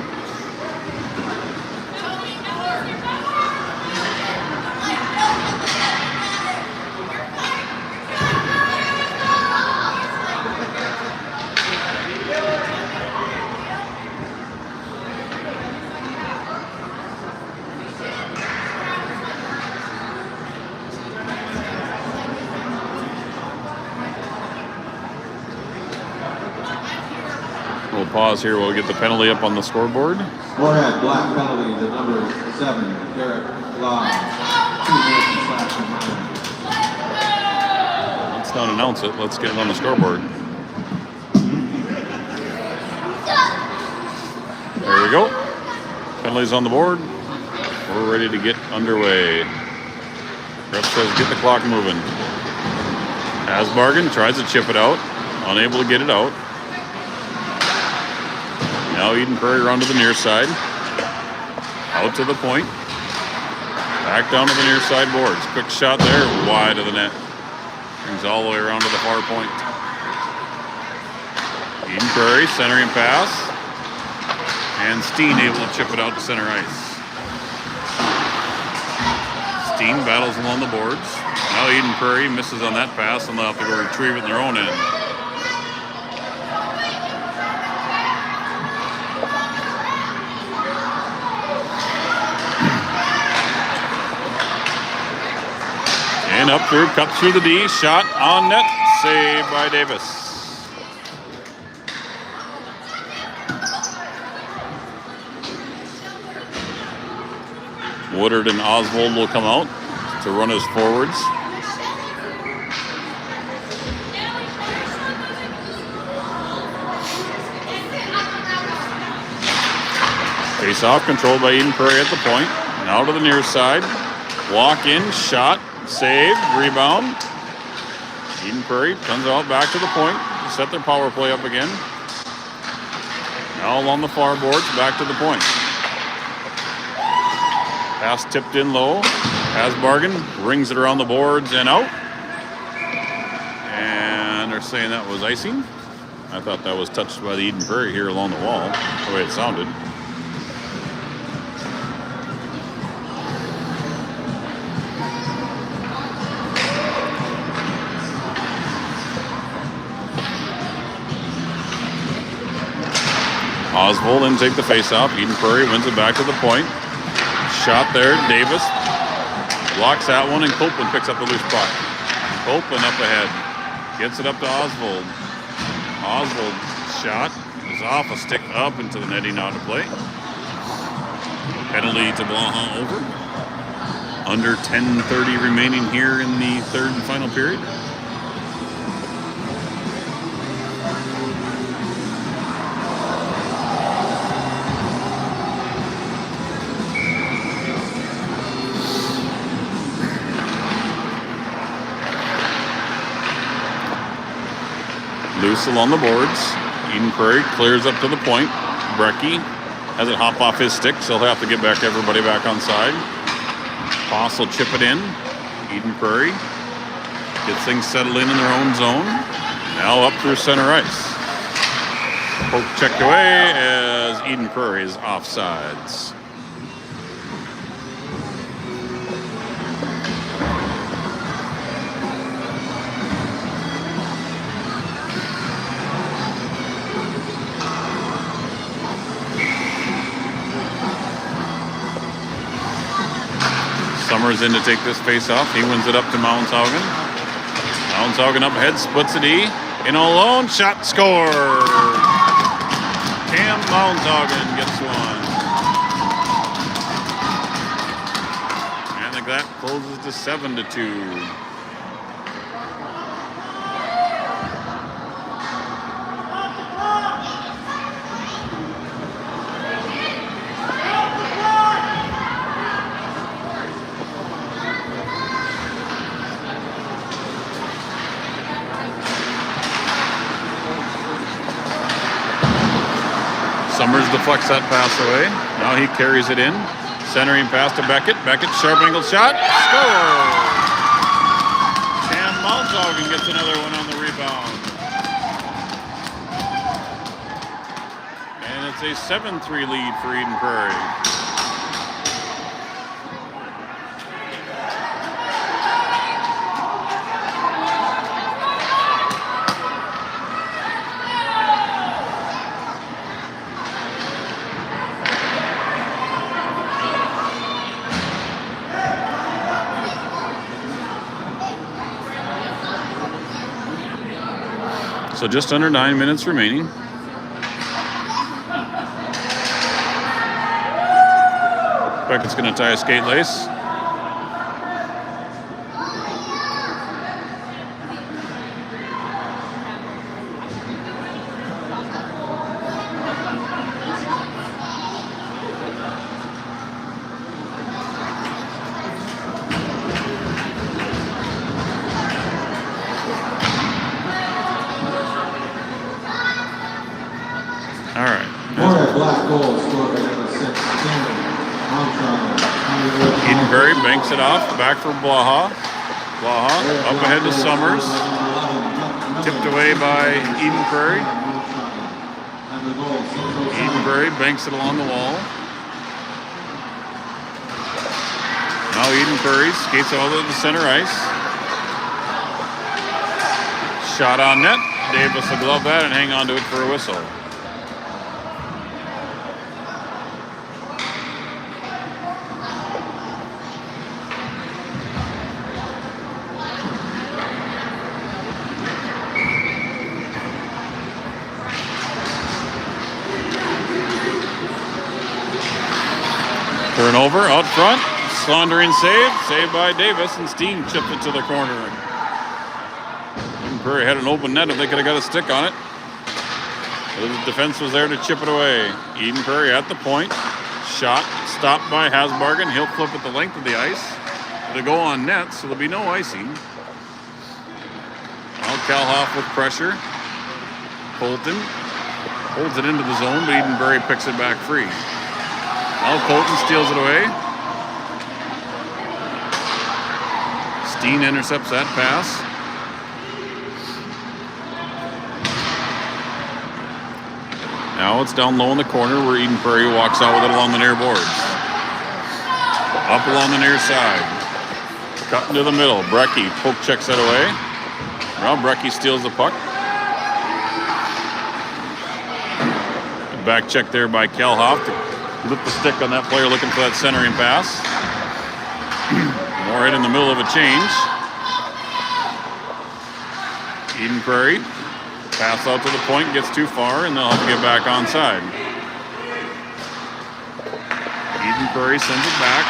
We'll pause here. We'll get the penalty up on the scoreboard. Moorhead Black penalty to number 7, Garrett Black. 2 minutes and slashing. Let's not announce it. Let's get it on the scoreboard. There we go. Penalties on the board. We're ready to get underway. Ref says get the clock moving. Hasbargen tries to chip it out. Unable to get it out. Now Eden Prairie run to the near side. Out to the point. Back down to the near side boards. Quick shot there, wide of the net. Brings all the way around to the far point. Eden Prairie centering pass. And Steen able to chip it out to center ice. Steen battles along the boards. Now Eden Prairie misses on that pass and they'll have to go retrieve it in their own end. And up through, cut through the D, shot on net, saved by Davis. Woodard and Oswald will come out to run as forwards. Face off, controlled by Eden Prairie at the point. Now to the near side. Walk in, shot. Saved, rebound. Eden Prairie comes out back to the point to set their power play up again. Now along the far boards, back to the point. Pass tipped in low. Hasbargen rings it around the boards and out. And they're saying that was icing. I thought that was touched by the Eden Prairie here along the wall, the way it sounded. Oswald then take the face-off. Eden Prairie wins it back to the point. Shot there, Davis Blocks that one, and Copeland picks up the loose puck. Copeland up ahead. Gets it up to Oswald. Oswald's shot is off a stick up into the netting out of play. Penalty to Blaha over. Under 10:30 remaining here in the third and final period. Loose along the boards. Eden Prairie clears up to the point. Brecky has it hop off his stick, so he'll have to get back everybody back on side. Foss will chip it in. Eden Prairie gets things settled in their own zone. Now up through center ice. Poke checked away as Eden Prairie is offsides. Summers in to take this face off. He wins it up to Mounshaugen. Mounshaugen up ahead, splits it E. In alone, shot, score. Cam Mounshaugen gets one. And that closes to 7-2. Summers deflects that pass away. Now he carries it in. Centering pass to Beckett. Beckett, sharp angle shot. Score! Cam Mounshaugen gets another one on the rebound. And it's a 7-3 lead for Eden Prairie. So just under 9 minutes remaining. Beckett's going to tie a skate lace. Eden Prairie banks it off, back for Blaha. Blaha up ahead to Summers. Tipped away by Eden Prairie. Eden Prairie banks it along the wall. Now Eden Prairie skates all to the center ice. Shot on net. Davis will glove that and hang on to it for a whistle. Turnover out front. Saundering saved by Davis, and Steen chipped it to the corner. Eden Prairie had an open net if they could have got a stick on it. The defense was there to chip it away. Eden Prairie at the point. Shot stopped by Hasbargen. He'll flip it the length of the ice. It'll go on net, so there'll be no icing. Now Kalhoff with pressure. Colton holds it into the zone, but Eden Prairie picks it back free. Now Colton steals it away. Steen intercepts that pass. Now it's down low in the corner where Eden Prairie walks out with it along the near boards. Up along the near side. Cut into the middle. Brecky poke checks that away. Now Brecky steals the puck. Back check there by Kalhoff to lift the stick on that player looking for that centering pass. More Moorhead in the middle of a change. Eden Prairie. Pass out to the point, gets too far, and they'll have to get back onside. Eden Prairie sends it back.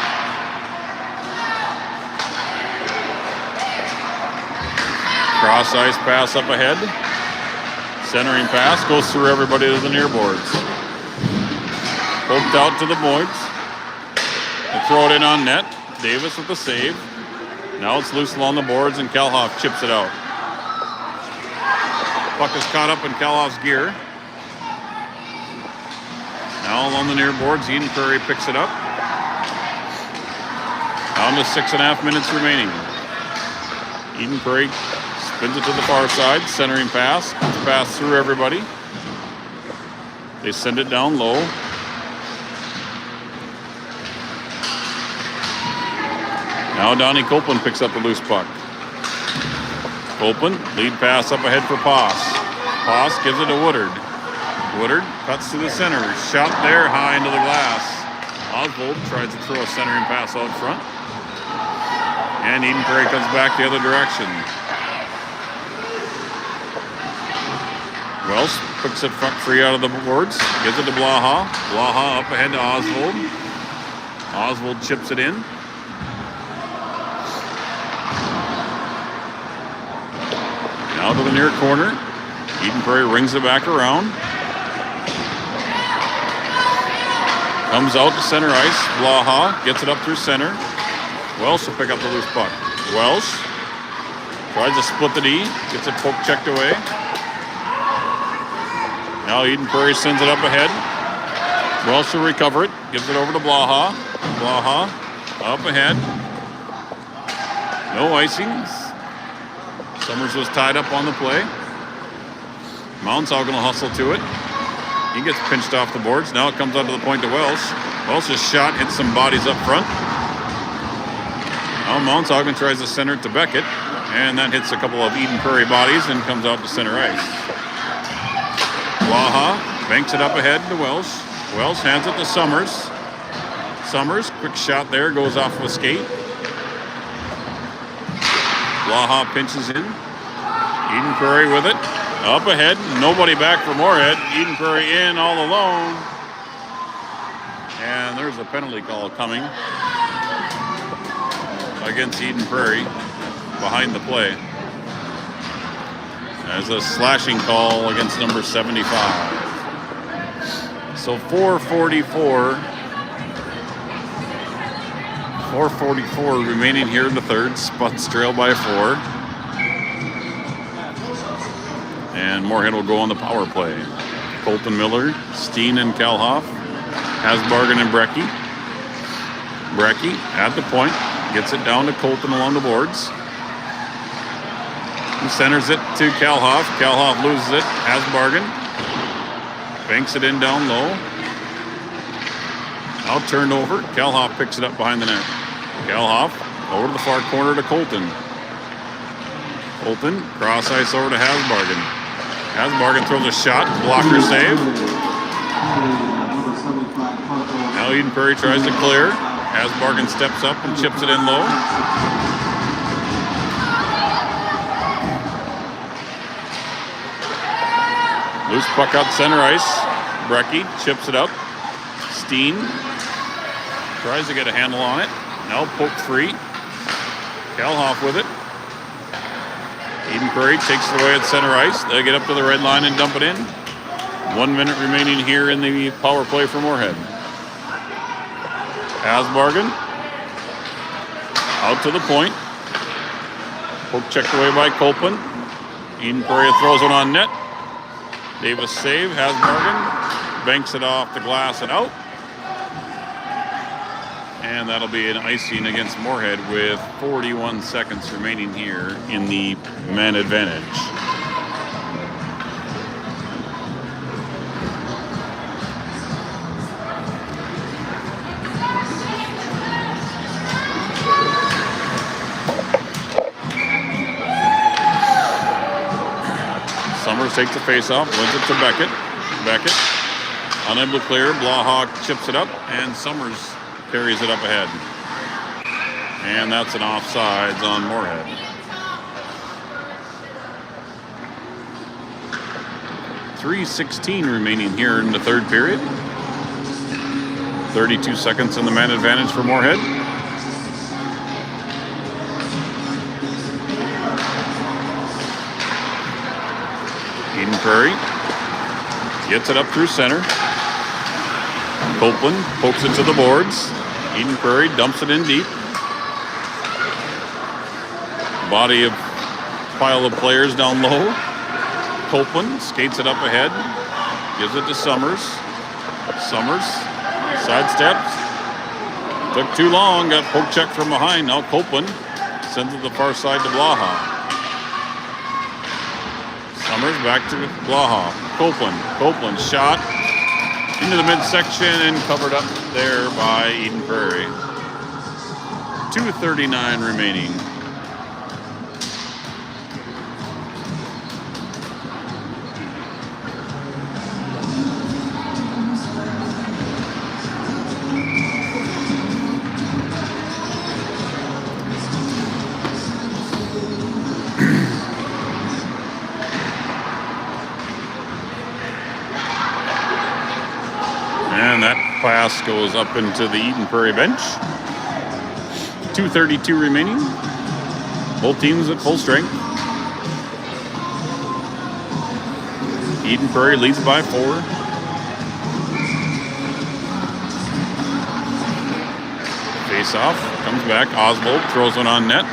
Cross ice pass up ahead. Centering pass goes through everybody to the near boards. Poked out to the boards. They throw it in on net. Davis with the save. Now it's loose along the boards, and Kalhoff chips it out. Puck is caught up in Kalhoff's gear. Now along the near boards, Eden Prairie picks it up. Down to 6.5 minutes remaining. Eden Prairie spins it to the far side, centering pass. Pass through everybody. They send it down low. Now Donnie Copeland picks up the loose puck. Copeland, lead pass up ahead for Poss. Poss gives it to Woodard. Woodard cuts to the center. Shot there high into the glass. Oswald tries to throw a centering pass out front. And Eden Prairie comes back the other direction. Welsh picks it front free out of the boards. Gives it to Blaha. Blaha up ahead to Oswald. Oswald chips it in. Now to the near corner. Eden Prairie rings it back around. Comes out to center ice. Blaha gets it up through center. Welsh will pick up the loose puck. Welsh tries to split the D. Gets it poke checked away. Now Eden Prairie sends it up ahead. Welsh will recover it. Gives it over to Blaha. Blaha up ahead. No icings. Summers was tied up on the play. Mountsaugen will hustle to it. He gets pinched off the boards. Now it comes out to the point to Welsh. Welsh's shot hits some bodies up front. Now Mountsaugen tries to center it to Beckett. And that hits a couple of Eden Prairie bodies and comes out to center ice. Blaha banks it up ahead to Welsh. Welsh hands it to Summers. Summers, quick shot there, goes off of a skate. Blaha pinches in. Eden Prairie with it. Up ahead. Nobody back for Moorhead. Eden Prairie in all alone. And there's a penalty call coming against Eden Prairie behind the play. There's a slashing call against number 75. So 4:44 remaining here in the third. Spuds trail by 4. And Moorhead will go on the power play. Colton Miller, Steen and Kalhoff, Hasbargen and Brecky. Brecky at the point, gets it down to Colton along the boards. He centers it to Kalhoff. Kalhoff loses it. Hasbargen banks it in down low. Now turned over. Kalhoff picks it up behind the net. Kalhoff over to the far corner to Colton. Colton cross ice over to Hasbargen. Hasbargen throws a shot. Blocker save. Now Eden Prairie tries to clear. Hasbargen steps up and chips it in low. Loose puck out center ice. Brecky chips it up. Steen tries to get a handle on it. Now poked free. Kalhoff with it. Eden Prairie takes it away at center ice. They get up to the red line and dump it in. 1 minute remaining here in the power play for Moorhead. Hasbargen out to the point. Poke checked away by Copeland. Eden Prairie throws it on net. Davis save. Hasbargen banks it off the glass and out. And that'll be an icing against Moorhead with 41 seconds remaining here in the man advantage. Summers takes the face-off, wins it to Beckett. Beckett, unable to clear. Blaha chips it up, and Summers carries it up ahead. And that's an offsides on Moorhead. 3:16 remaining here in the third period. 32 seconds in the man advantage for Moorhead. Eden Prairie gets it up through center. Copeland pokes it to the boards. Eden Prairie dumps it in deep. Body of pile of players down low. Copeland skates it up ahead. Gives it to Summers. Summers sidesteps. Took too long. Got poke check from behind. Now Copeland sends it to the far side to Blaha. Summers back to Blaha. Copeland shot into the midsection and covered up there by Eden Prairie. 2:39 remaining. And that pass goes up into the Eden Prairie bench. 2:32 remaining. Both teams at full strength. Eden Prairie leads by 4. Face off, comes back. Oswald throws one on net.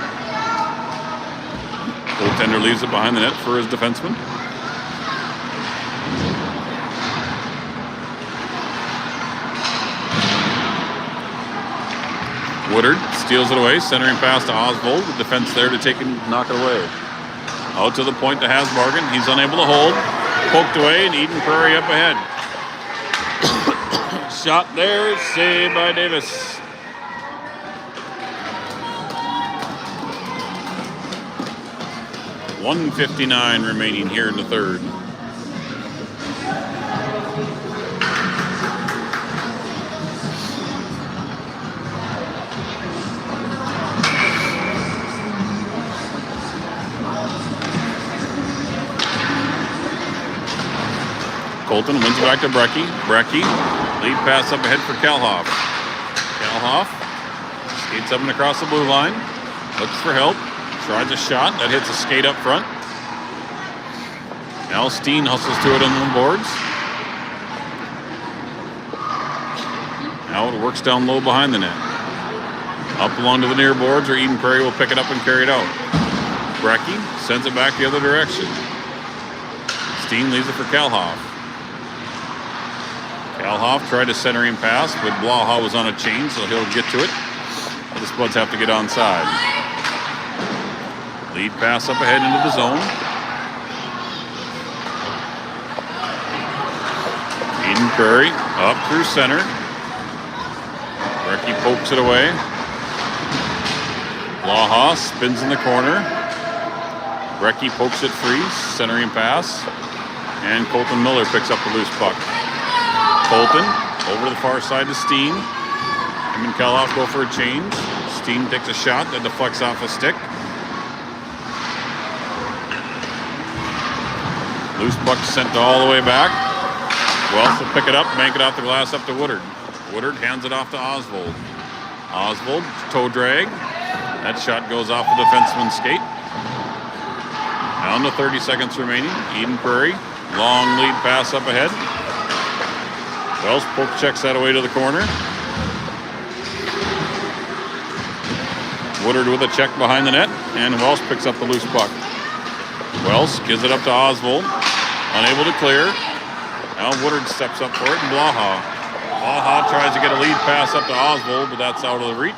Goaltender leaves it behind the net for his defenseman. Woodard steals it away, centering pass to Oswald. The defense there to take and knock it away. Out to the point to Hasbargen. He's unable to hold. Poked away, and Eden Prairie up ahead. Shot there, saved by Davis. .159 remaining here in the third. Colton wins it back to Brecky. Brecky, lead pass up ahead for Kalhoff. Kalhoff skates up and across the blue line. Looks for help. Tries a shot. That hits a skate up front. Now Steen hustles to it on the boards. Now it works down low behind the net. Up along to the near boards, or Eden Prairie will pick it up and carry it out. Brecky sends it back the other direction. Steen leaves it for Kalhoff. Kalhoff tried a centering pass, but Blaha was on a chain, so he'll get to it. The Spuds have to get onside. Lead pass up ahead into the zone. Eden Prairie up through center. Brecky pokes it away. Blaha spins in the corner. Brecky pokes it free, centering pass. And Colton Miller picks up the loose puck. Colton over to the far side to Steen. Him and Kalhoff go for a change. Steen takes a shot that deflects off a stick. Loose puck sent all the way back. Wells will pick it up, bank it off the glass up to Woodard. Woodard hands it off to Oswald. Oswald, toe drag. That shot goes off the defenseman's skate. Down to 30 seconds remaining. Eden Prairie, long lead pass up ahead. Wells poke checks that away to the corner. Woodard with a check behind the net, and Wells picks up the loose puck. Wells gives it up to Oswald, unable to clear. Now Woodard steps up for it, and Blaha. Blaha tries to get a lead pass up to Oswald, but that's out of the reach.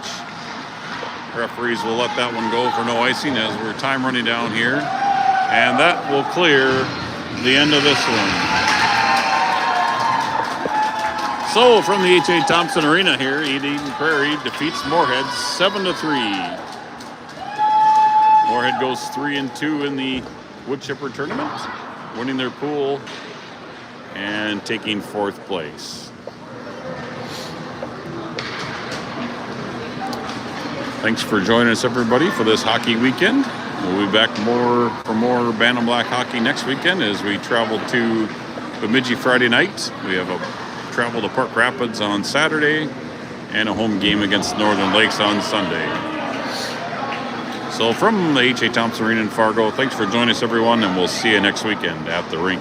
Referees will let that one go for no icing as we're time running down here. And that will clear the end of this one. So from the H.A. Thompson Arena here, Eden Prairie defeats Moorhead 7-3. Moorhead goes 3-2 in the Woodchipper tournament, winning their pool and taking 4th place. Thanks for joining us, everybody, for this hockey weekend. We'll be back for more Bantam Black hockey next weekend as we travel to Bemidji Friday night. We have a travel to Park Rapids on Saturday and a home game against Northern Lakes on Sunday. So from the H.A. Thompson Arena in Fargo, thanks for joining us, everyone, and we'll see you next weekend at the rink.